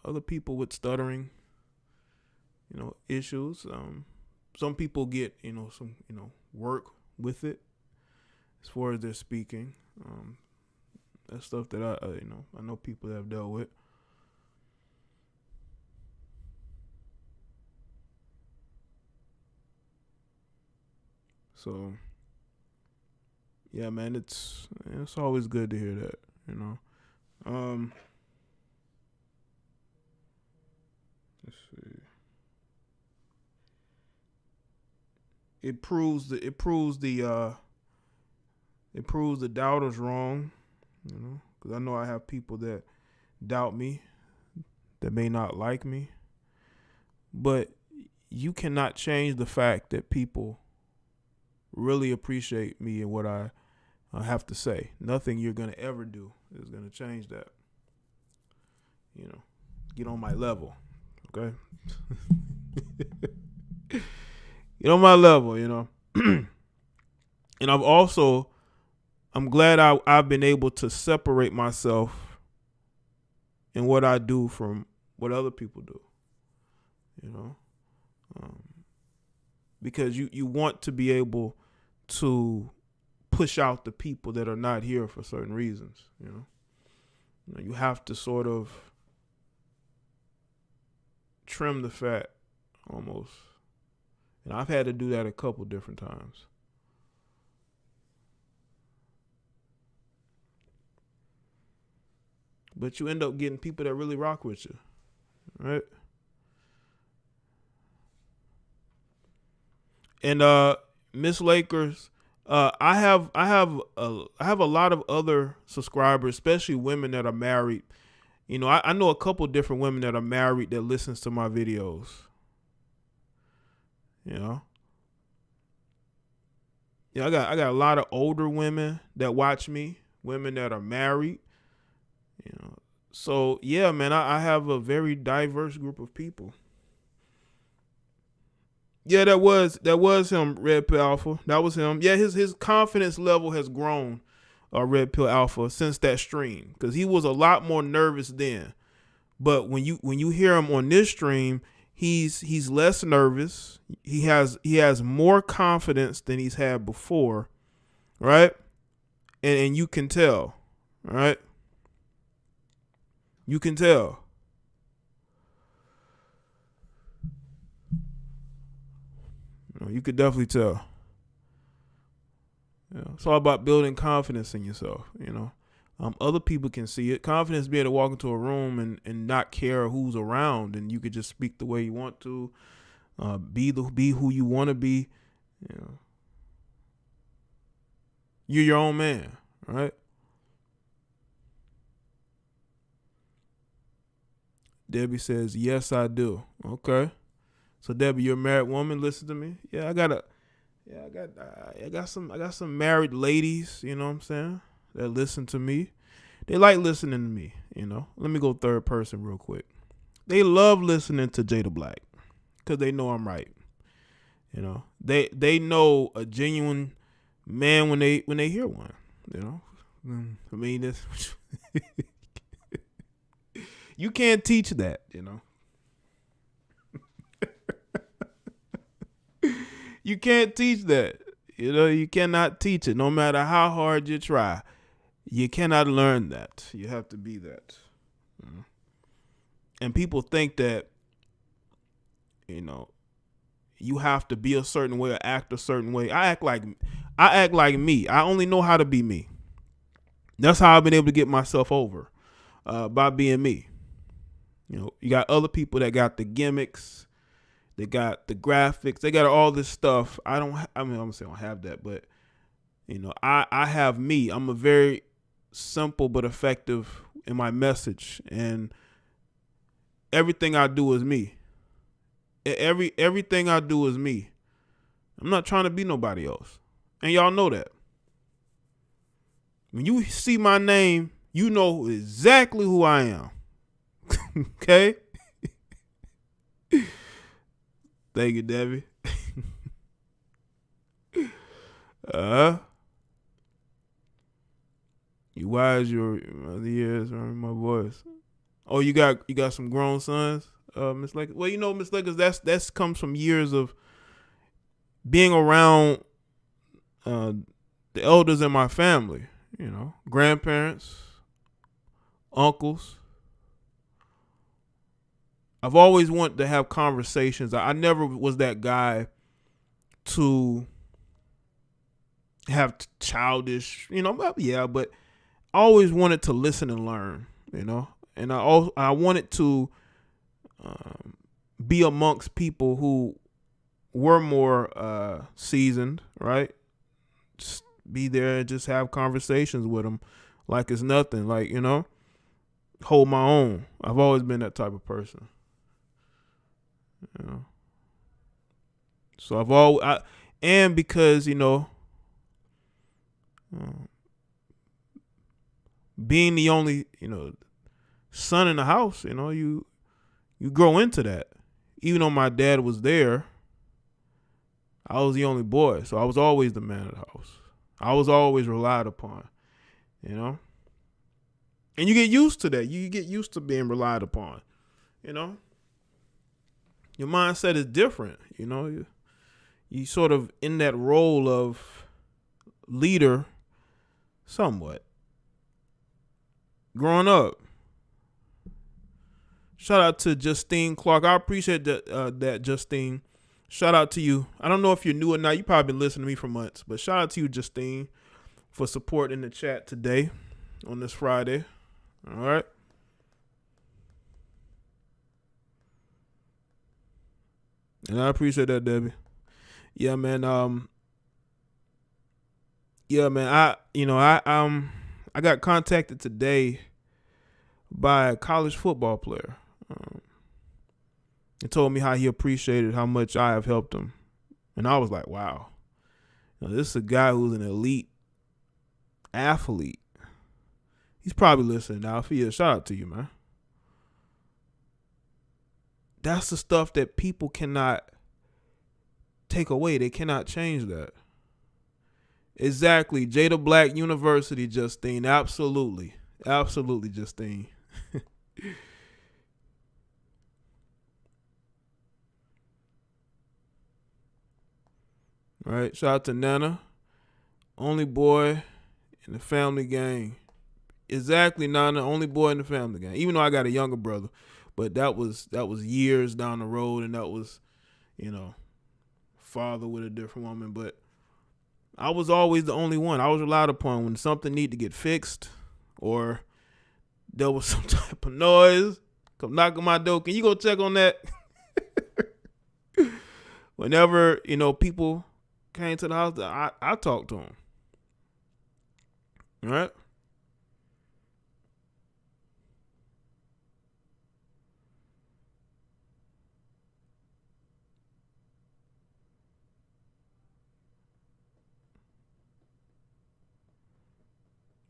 other people with stuttering, issues. Some people get, some, work with it as far as their speaking. That's stuff that I know people that have dealt with. So, yeah, man, it's always good to hear that, Let's see. It proves the doubters wrong, because I know I have people that doubt me, that may not like me, but you cannot change the fact that people really appreciate me and what I have to say. Nothing you're going to ever do is going to change that. Get on my level, okay? Get on my level, And I'm glad I've been able to separate myself in what I do from what other people do, because you want to be able to push out the people that are not here for certain reasons. You have to sort of trim the fat almost, and I've had to do that a couple different times. But you end up getting people that really rock with you, right? And Miss Lakers, I have a lot of other subscribers, especially women that are married, You know, I know a couple different women that are married that listens to my videos. You know? Yeah, I got a lot of older women that watch me, women that are married. You know. So yeah, man, I have a very diverse group of people. Yeah, that was him, Red Pill Alpha. That was him. Yeah, his confidence level has grown, Red Pill Alpha, since that stream, because he was a lot more nervous then. But when you hear him on this stream, he's less nervous. He has more confidence than he's had before, right? And you can tell, right? You can tell. You could definitely tell. Yeah, it's all about building confidence in yourself, you know. Other people can see it. Confidence, be able to walk into a room and not care who's around, and you could just speak the way you want to, be who you want to be. You know. You're your own man, right? Debbie says, yes, I do. Okay. So Debbie, you're a married woman. Listen to me. Yeah, I got some married ladies. You know what I'm saying? That listen to me. They like listening to me. You know. Let me go third person real quick. They love listening to Jada Black because they know I'm right. You know. They know a genuine man when they hear one. You know. I mean, this. You can't teach that. You know. You can't teach that. You know, you cannot teach it no matter how hard you try. You cannot learn that. You have to be that. And people think that, you know, you have to be a certain way or act a certain way. I act like me. I only know how to be me. That's how I've been able to get myself over, by being me. You know, you got other people that got the gimmicks. They got the graphics. They got all this stuff. I'm gonna say I don't have that, but you know, I have me. I'm a very simple but effective in my message, and everything I do is me. Everything I do is me. I'm not trying to be nobody else, and y'all know that. When you see my name, you know exactly who I am. Okay. Thank you, Debbie. You wise your years around my voice. Oh, you got some grown sons, Miss Lakers. Well, you know, Miss Lakers, that's comes from years of being around the elders in my family. You know, grandparents, uncles. I've always wanted to have conversations. I never was that guy to have childish, you know, yeah, but I always wanted to listen and learn, you know, and I wanted to be amongst people who were more seasoned, right? Just be there and just have conversations with them like it's nothing, like, you know, hold my own. I've always been that type of person. You know, so and because, you know, being the only, you know, son in the house, you know, you grow into that. Even though my dad was there, I was the only boy, so I was always the man of the house. I was always relied upon, you know. And you get used to that. You get used to being relied upon, you know. Your mindset is different, you know. You sort of in that role of leader somewhat. Growing up. Shout out to Justine Clark. I appreciate that, Justine. Shout out to you. I don't know if you're new or not. You probably been listening to me for months, but shout out to you, Justine, for support in the chat today on this Friday. All right. And I appreciate that, Debbie. Yeah, man. I got contacted today by a college football player. He told me how he appreciated how much I have helped him. And I was like, wow. This is a guy who's an elite athlete. He's probably listening now. If he is, shout out to you, man. That's the stuff that people cannot take away. They cannot change that. Exactly. Jada Black University, Justine. Absolutely. Absolutely, Justine. All right. Shout out to Nana. Only boy in the family gang. Exactly, Nana. Only boy in the family gang. Even though I got a younger brother. But that was years down the road, and that was, father with a different woman. But I was always the only one. I was relied upon when something needed to get fixed or there was some type of noise. Come knock on my door. Can you go check on that? Whenever, people came to the house, I talked to them. All right?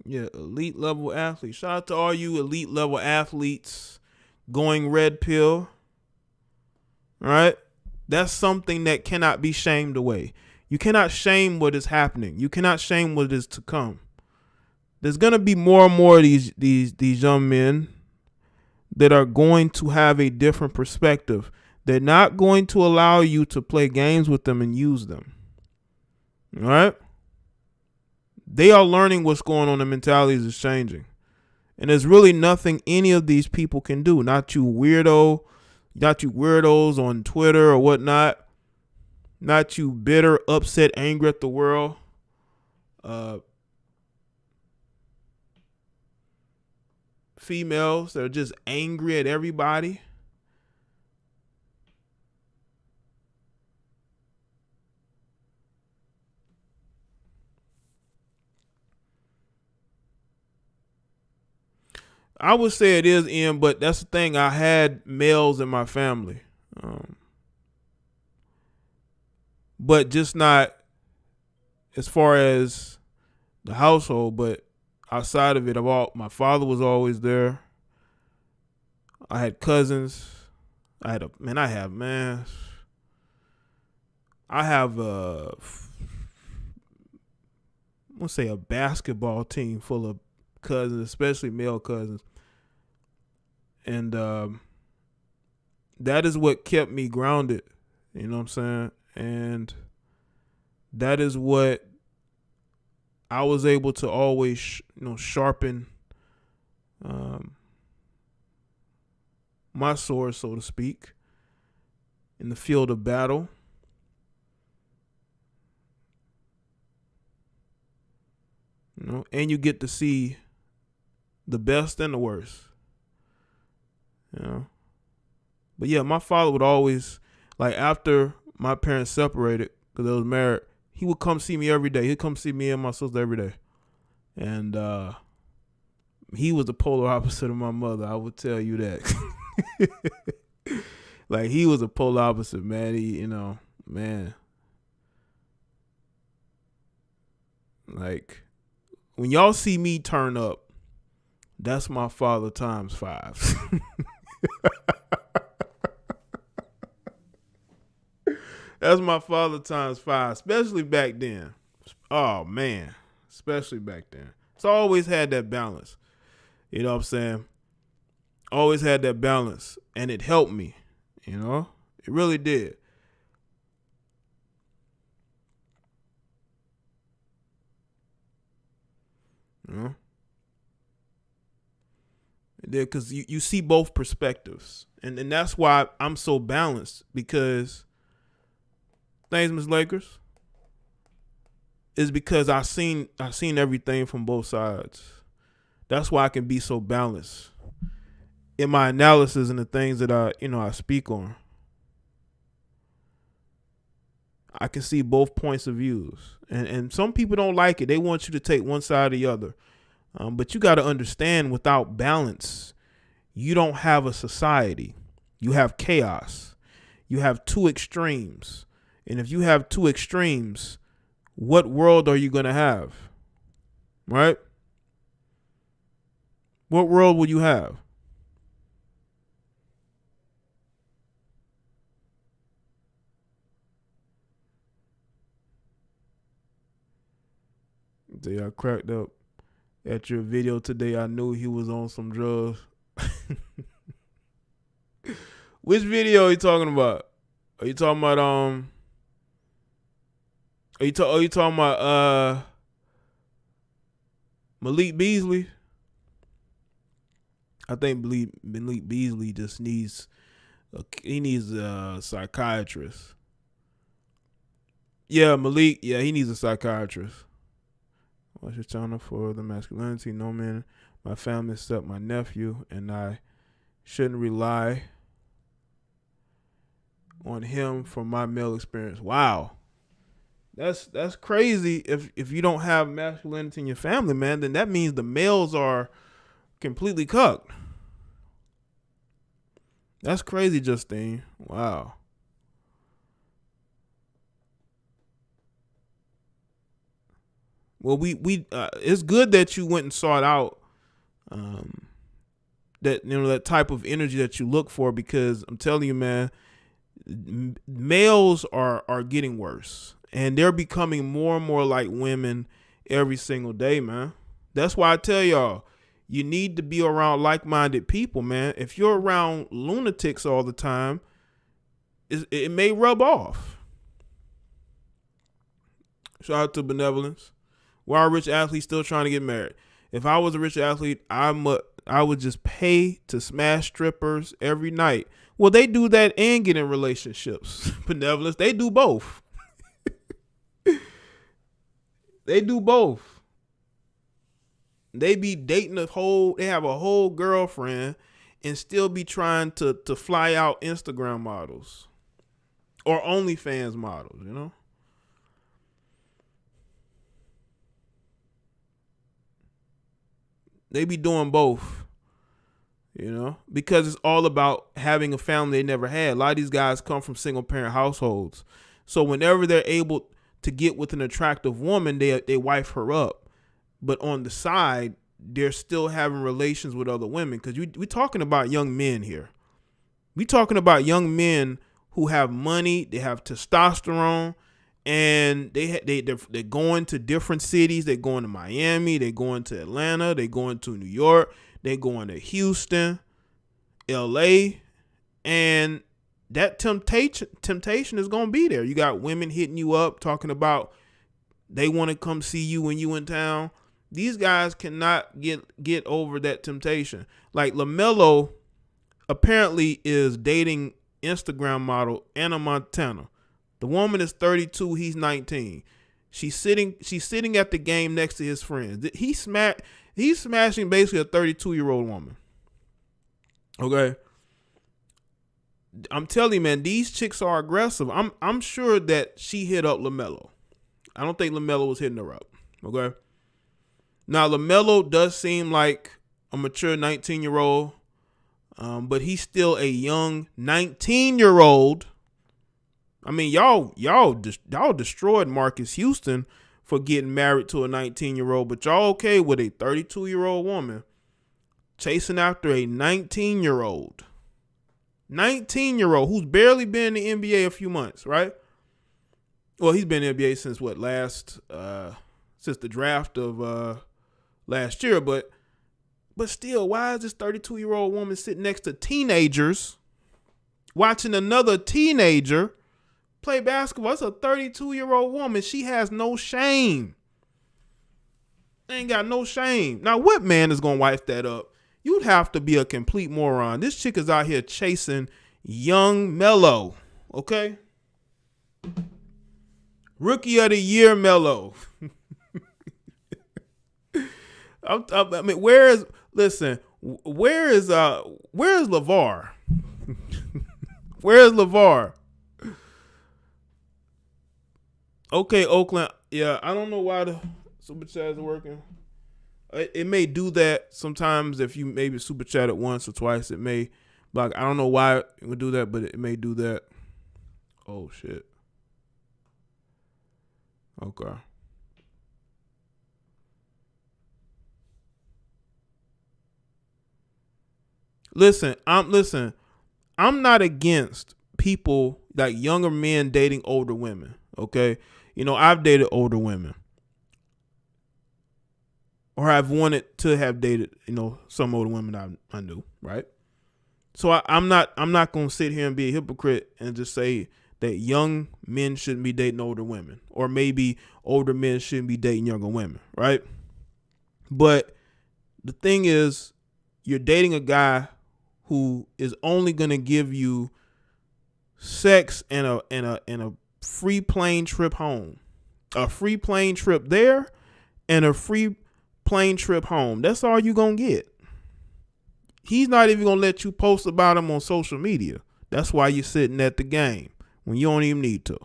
Yeah, elite level athletes. Shout out to all you elite level athletes going red pill. All right? That's something that cannot be shamed away. You cannot shame what is happening. You cannot shame what is to come. There's going to be more and more of these young men that are going to have a different perspective. They're not going to allow you to play games with them and use them. All right? They are learning what's going on. The mentalities is changing. And there's really nothing any of these people can do. Not you weirdos on Twitter or whatnot. Not you bitter, upset, angry at the world. Females that are just angry at everybody. I would say it is in, but that's the thing. I had males in my family. But just not as far as the household, but outside of it, my father was always there. I had cousins. I have a basketball team full of cousins, especially male cousins. And that is what kept me grounded. You know what I'm saying? And that is what I was able to always, sharpen my sword, so to speak, in the field of battle. And you get to see the best and the worst. But yeah, my father would always, like, after my parents separated, because they was married, he would come see me every day. He'd come see me and my sister every day. And he was the polar opposite of my mother. I would tell you that. Like, he was a polar opposite, man. He, man. Like, when y'all see me turn up, that's my father times 5. That's my father times 5, especially back then. Oh, man. Especially back then. So I always had that balance. You know what I'm saying? Always had that balance. And it helped me. It really did. It did, because you see both perspectives. And that's why I'm so balanced, because things, Miss Lakers, is because I seen everything from both sides. That's why I can be so balanced in my analysis and the things that I speak on. I can see both points of views. And some people don't like it. They want you to take one side or the other. But you got to understand, without balance, you don't have a society. You have chaos. You have two extremes. And if you have two extremes, what world are you going to have? Right? What world will you have? Day I cracked up at your video today. I knew he was on some drugs. Which video are you talking about? Are you talking about Are you talking about Malik Beasley? I think Malik Beasley just needs a psychiatrist. Yeah, Malik. Yeah, he needs a psychiatrist. What's your channel for the masculinity? No man, my family except my nephew, and I shouldn't rely on him for my male experience. Wow. That's crazy. If you don't have masculinity in your family, man, then that means the males are completely cucked. That's crazy, Justine. Wow. Well, we it's good that you went and sought out that type of energy that you look for, because I'm telling you, man, males are getting worse, and they're becoming more and more like women every single day, man. That's why I tell y'all, you need to be around like-minded people, man. If you're around lunatics all the time, it may rub off. Shout out to Benevolence. Why are rich athletes still trying to get married? If I was a rich athlete, I would just pay to smash strippers every night. Well, they do that and get in relationships. Benevolence, they do both. They do both. They be dating they have a whole girlfriend and still be trying to fly out Instagram models or OnlyFans models, you know? They be doing both, you know, because it's all about having a family they never had. A lot of these guys come from single parent households. So whenever they're able to get with an attractive woman, they wife her up. But on the side, they're still having relations with other women, because we're talking about young men here. We're talking about young men who have money, they have testosterone, and they're going to different cities. They're going to Miami. They're going to Atlanta. They're going to New York. They're going to Houston, L.A., and that temptation is going to be there. You got women hitting you up talking about they want to come see you when you in town. These guys cannot get over that temptation. Like LaMelo apparently is dating Instagram model Anna Montana. The woman is 32. He's 19. She's sitting at the game next to his friends. He's smashing basically a 32-year-old woman. Okay. I'm telling you, man, these chicks are aggressive. I'm sure that she hit up LaMelo. I don't think LaMelo was hitting her up. Okay. Now LaMelo does seem like a mature 19-year-old, but he's still a young 19-year-old. I mean, y'all destroyed Marcus Houston for getting married to a 19-year-old, but y'all okay with a 32-year-old woman chasing after a 19-year-old. 19-year-old who's barely been in the NBA a few months, right? Well, he's been in the NBA since since the draft of last year, but still, why is this 32-year-old woman sitting next to teenagers watching another teenager play basketball? It's a 32-year-old woman. She has no shame. Ain't got no shame. Now, what man is going to wife that up? You'd have to be a complete moron. This chick is out here chasing young Melo, okay? Rookie of the year Melo. I mean, where is LeVar? Where is LeVar? Okay, Oakland. Yeah, I don't know why the super chat isn't working. It may do that sometimes if you maybe super chat it once or twice. It may, like, I don't know why it would do that, but it may do that. Oh shit. Okay. Listen. I'm not against people like younger men dating older women. Okay, you know, I've dated older women, or I've wanted to have dated, you know, some older women I knew, right? So I'm not gonna sit here and be a hypocrite and just say that young men shouldn't be dating older women, or maybe older men shouldn't be dating younger women, right? But the thing is, you're dating a guy who is only gonna give you sex and a free plane trip home, a free plane trip there, and a free plane trip home. That's all you gonna get. He's not even gonna let you post about him on social media. That's why you're sitting at the game when you don't even need to.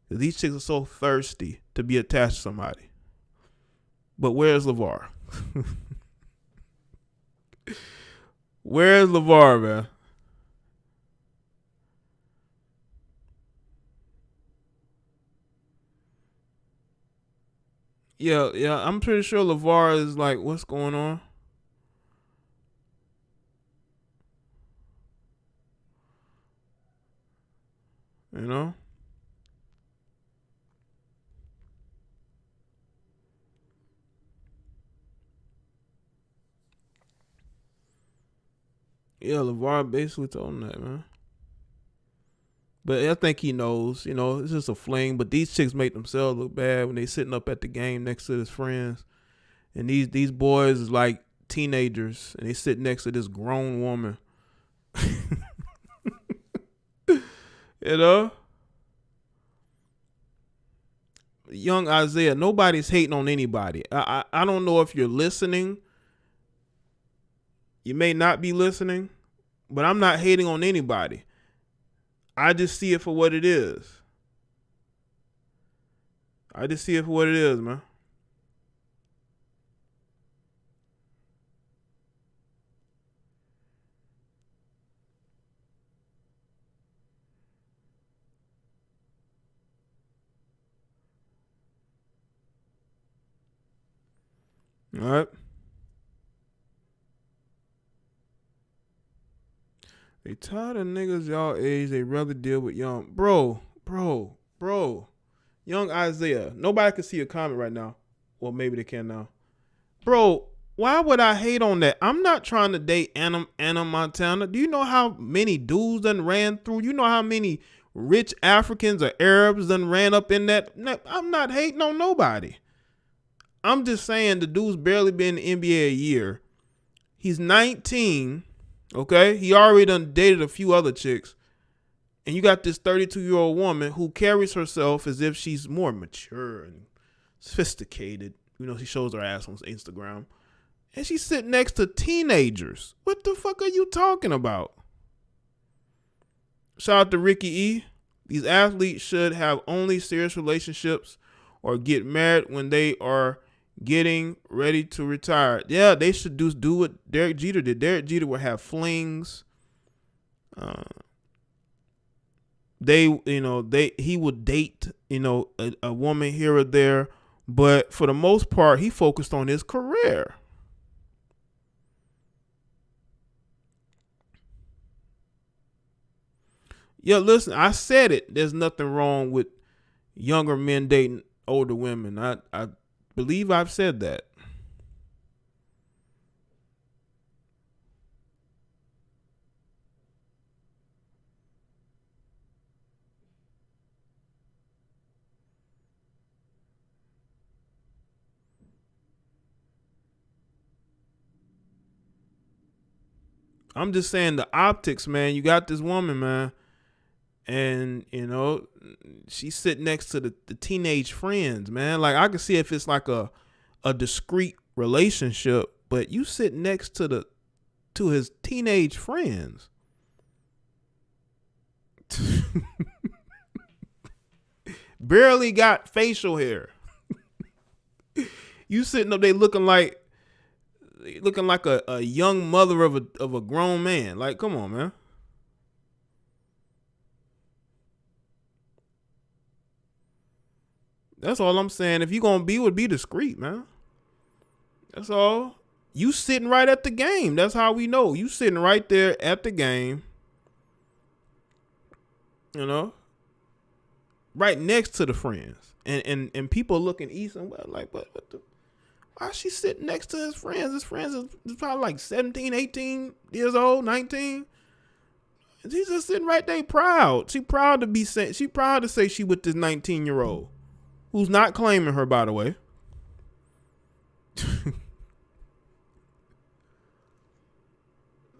These chicks are so thirsty to be attached to somebody. But where's LeVar? Where's LeVar, man? Yeah, I'm pretty sure LeVar is like, what's going on? You know? Yeah, LeVar basically told him that, man. But I think he knows, you know, it's just a fling. But these chicks make themselves look bad when they sitting up at the game next to his friends. And these boys is like teenagers, and they sit next to this grown woman. You know? Young Isaiah, nobody's hating on anybody. I don't know if you're listening. You may not be listening, but I'm not hating on anybody. I just see it for what it is. I just see it for what it is, man. All right. They tired of niggas y'all age. They rather deal with young. Bro. Young Isaiah. Nobody can see a comment right now. Well, maybe they can now. Bro, why would I hate on that? I'm not trying to date Anna Montana. Do you know how many dudes done ran through? You know how many rich Africans or Arabs done ran up in that? I'm not hating on nobody. I'm just saying the dude's barely been in the NBA a year. He's 19, okay? He already done dated a few other chicks. And you got this 32-year-old woman who carries herself as if she's more mature and sophisticated. You know, she shows her ass on Instagram. And she's sitting next to teenagers. What the fuck are you talking about? Shout out to Ricky E. These athletes should have only serious relationships or get married when they are getting ready to retire. Yeah, they should do what Derek Jeter did. Derek Jeter would have flings. He would date, a woman here or there, but for the most part, he focused on his career. Yeah, listen, I said it. There's nothing wrong with younger men dating older women. I believe I've said that. I'm just saying the optics, man. You got this woman, man. And, she's sitting next to the teenage friends, man. Like, I can see if it's like a discreet relationship, but you sit next to his teenage friends. Barely got facial hair. You sitting up there looking like looking like a young mother of a grown man. Like, come on, man. That's all I'm saying. If you gonna be discreet, man. That's all. You sitting right at the game. That's how we know. You sitting right there at the game. You know, right next to the friends, and people looking east and west like, what the? Why is she sitting next to his friends? His friends is probably like 17, 18 years old, 19. She's just sitting right there proud. She proud to say she with this 19-year-old who's not claiming her, by the way.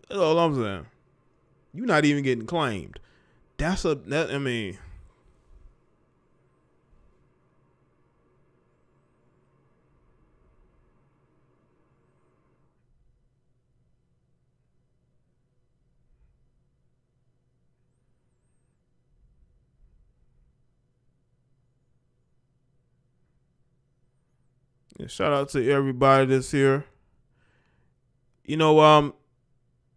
That's all I'm saying. You're not even getting claimed. I mean. Yeah, shout out to everybody that's here. You know,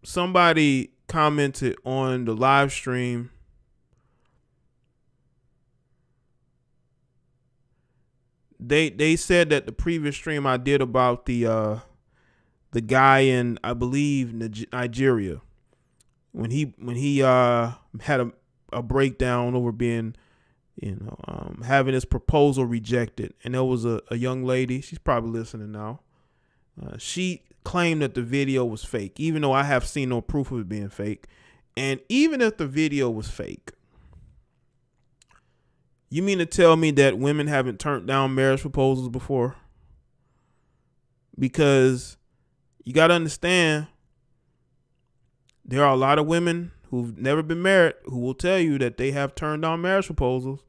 somebody commented on the live stream. They said that the previous stream I did about the guy in, I believe, Nigeria, when he had a breakdown over being, having his proposal rejected, and there was a young lady, she's probably listening now. She claimed that the video was fake, even though I have seen no proof of it being fake. And even if the video was fake, you mean to tell me that women haven't turned down marriage proposals before? Because you got to understand, there are a lot of women who've never been married who will tell you that they have turned down marriage proposals.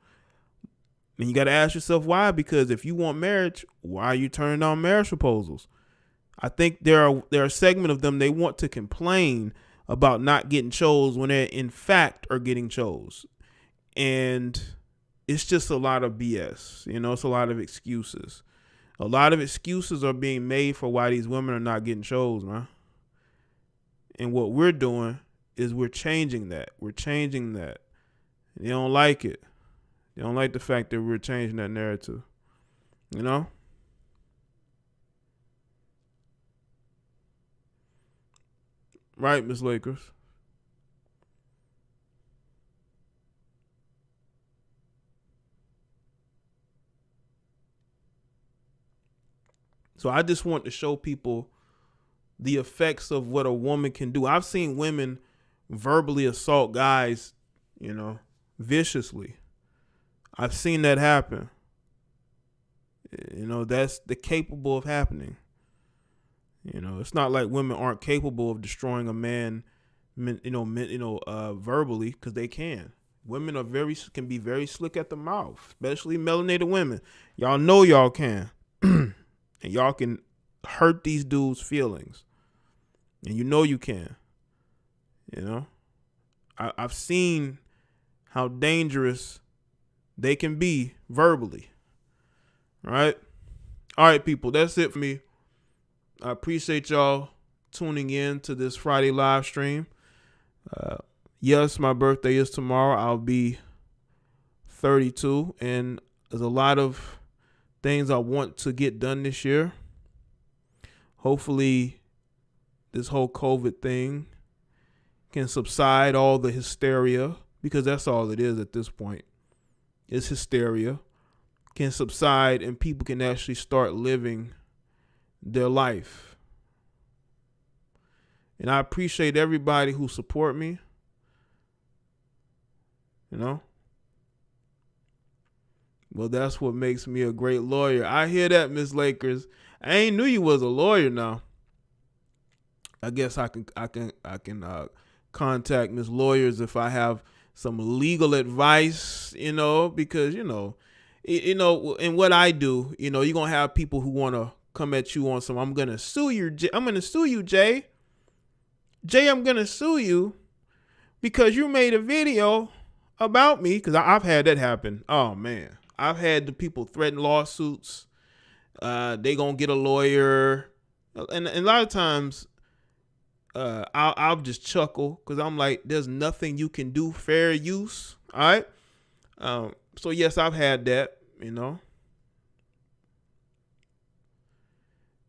And you got to ask yourself why, because if you want marriage, why are you turning down marriage proposals? I think there are a segment of them, they want to complain about not getting chose when they in fact are getting chose. And it's just a lot of BS. It's a lot of excuses. A lot of excuses are being made for why these women are not getting chose, man. And what we're doing is we're changing that. We're changing that. They don't like it. They don't like the fact that we're changing that narrative. Right, Miss Lakers? So I just want to show people the effects of what a woman can do. I've seen women verbally assault guys, viciously. I've seen that happen. That's capable of happening. It's not like women aren't capable of destroying a man, verbally, because they can. Women can be very slick at the mouth, especially melanated women. Y'all know y'all can. And y'all can hurt these dudes' feelings. And you can. I've seen how dangerous they can be verbally. Right? All right, people, that's it for me. I appreciate y'all tuning in to this Friday live stream. Yes, my birthday is tomorrow. I'll be 32, and there's a lot of things I want to get done this year. Hopefully, this whole COVID thing can subside, all the hysteria, because that's all it is at this point. It's hysteria. Can subside, and people can actually start living their life. And I appreciate everybody who support me. Well, that's what makes me a great lawyer. I hear that, Miss Lakers. I ain't knew you was a lawyer now. I guess I can contact Miss Lawyers if I have some legal advice, because in what I do, you're gonna have people who want to come at you on some, I'm gonna sue you, Jaye, I'm gonna sue you because you made a video about me, because I've had that happen. Oh man, I've had the people threaten lawsuits. They gonna get a lawyer, And a lot of times, I'll just chuckle because I'm like, there's nothing you can do. Fair use. All right. So yes, I've had that, you know.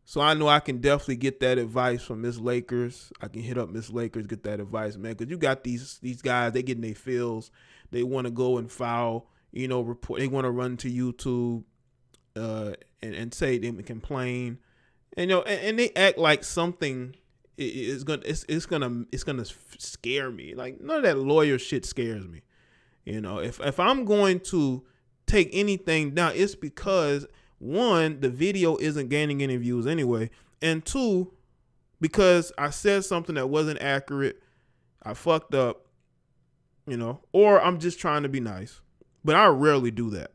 So I know I can definitely get that advice from Miss Lakers. I can hit up Miss Lakers, get that advice, man. Because you got these guys, they get in their feels. They want to go and file, you know, report. They want to run to YouTube and say they complain. And, you know, and they act like something is gonna scare me. Like, none of that lawyer shit scares me. You know, if I'm going to take anything down, it's because, one, the video isn't gaining any views anyway, and two, because I said something that wasn't accurate, I fucked up, you know, or I'm just trying to be nice. But I rarely do that.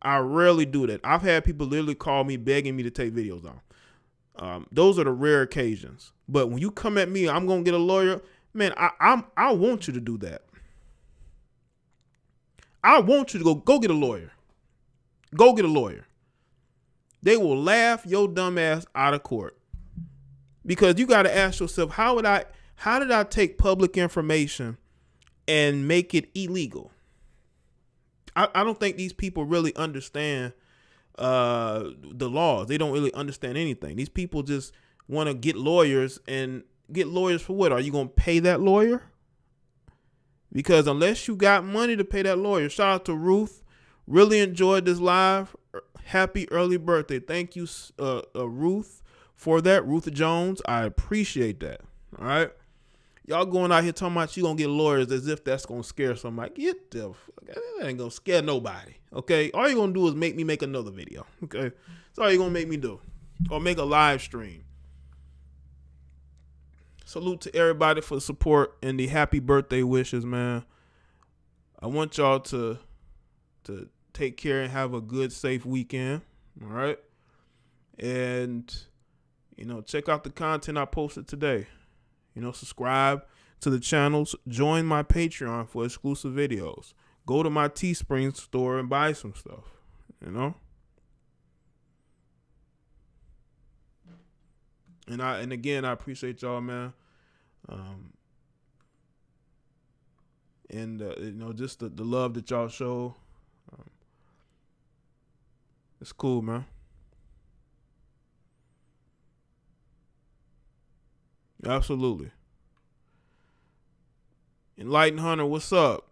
I've had people literally call me begging me to take videos down. Those are the rare occasions. But when you come at me, I'm gonna get a lawyer, man. I want you to do that. I want you to go get a lawyer. Go get a lawyer. They will laugh your dumb ass out of court. Because you got to ask yourself, how did I take public information and make it illegal? I don't think these people really understand the laws. They don't really understand anything. These people just want to get lawyers, and get lawyers for what? Are you going to pay that lawyer? Because unless you got money to pay that lawyer, shout out to Ruth. Really enjoyed this live. Happy early birthday. Thank you, Ruth, for that. Ruth Jones. I appreciate that. All right. Y'all going out here talking about you going to get lawyers as if that's going to scare somebody. Get the fuck. That ain't going to scare nobody. Okay. All you're going to do is make me make another video. Okay. That's all you're going to make me do. Or make a live stream. Salute to everybody for the support and the happy birthday wishes, man. I want y'all to take care and have a good, safe weekend. All right. And, you know, check out the content I posted today. You know, subscribe to the channels. Join my Patreon for exclusive videos. Go to my Teespring store and buy some stuff. You know? And again, I appreciate y'all, man. And you know, just the love that y'all show. It's cool, man. Absolutely. Enlightened Hunter, what's up?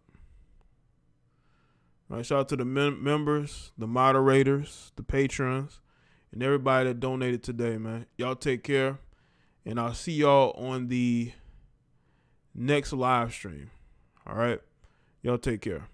All right, shout out to the members, the moderators, the patrons, and everybody that donated today, man. Y'all take care, and I'll see y'all on the next live stream. All right? Y'all take care.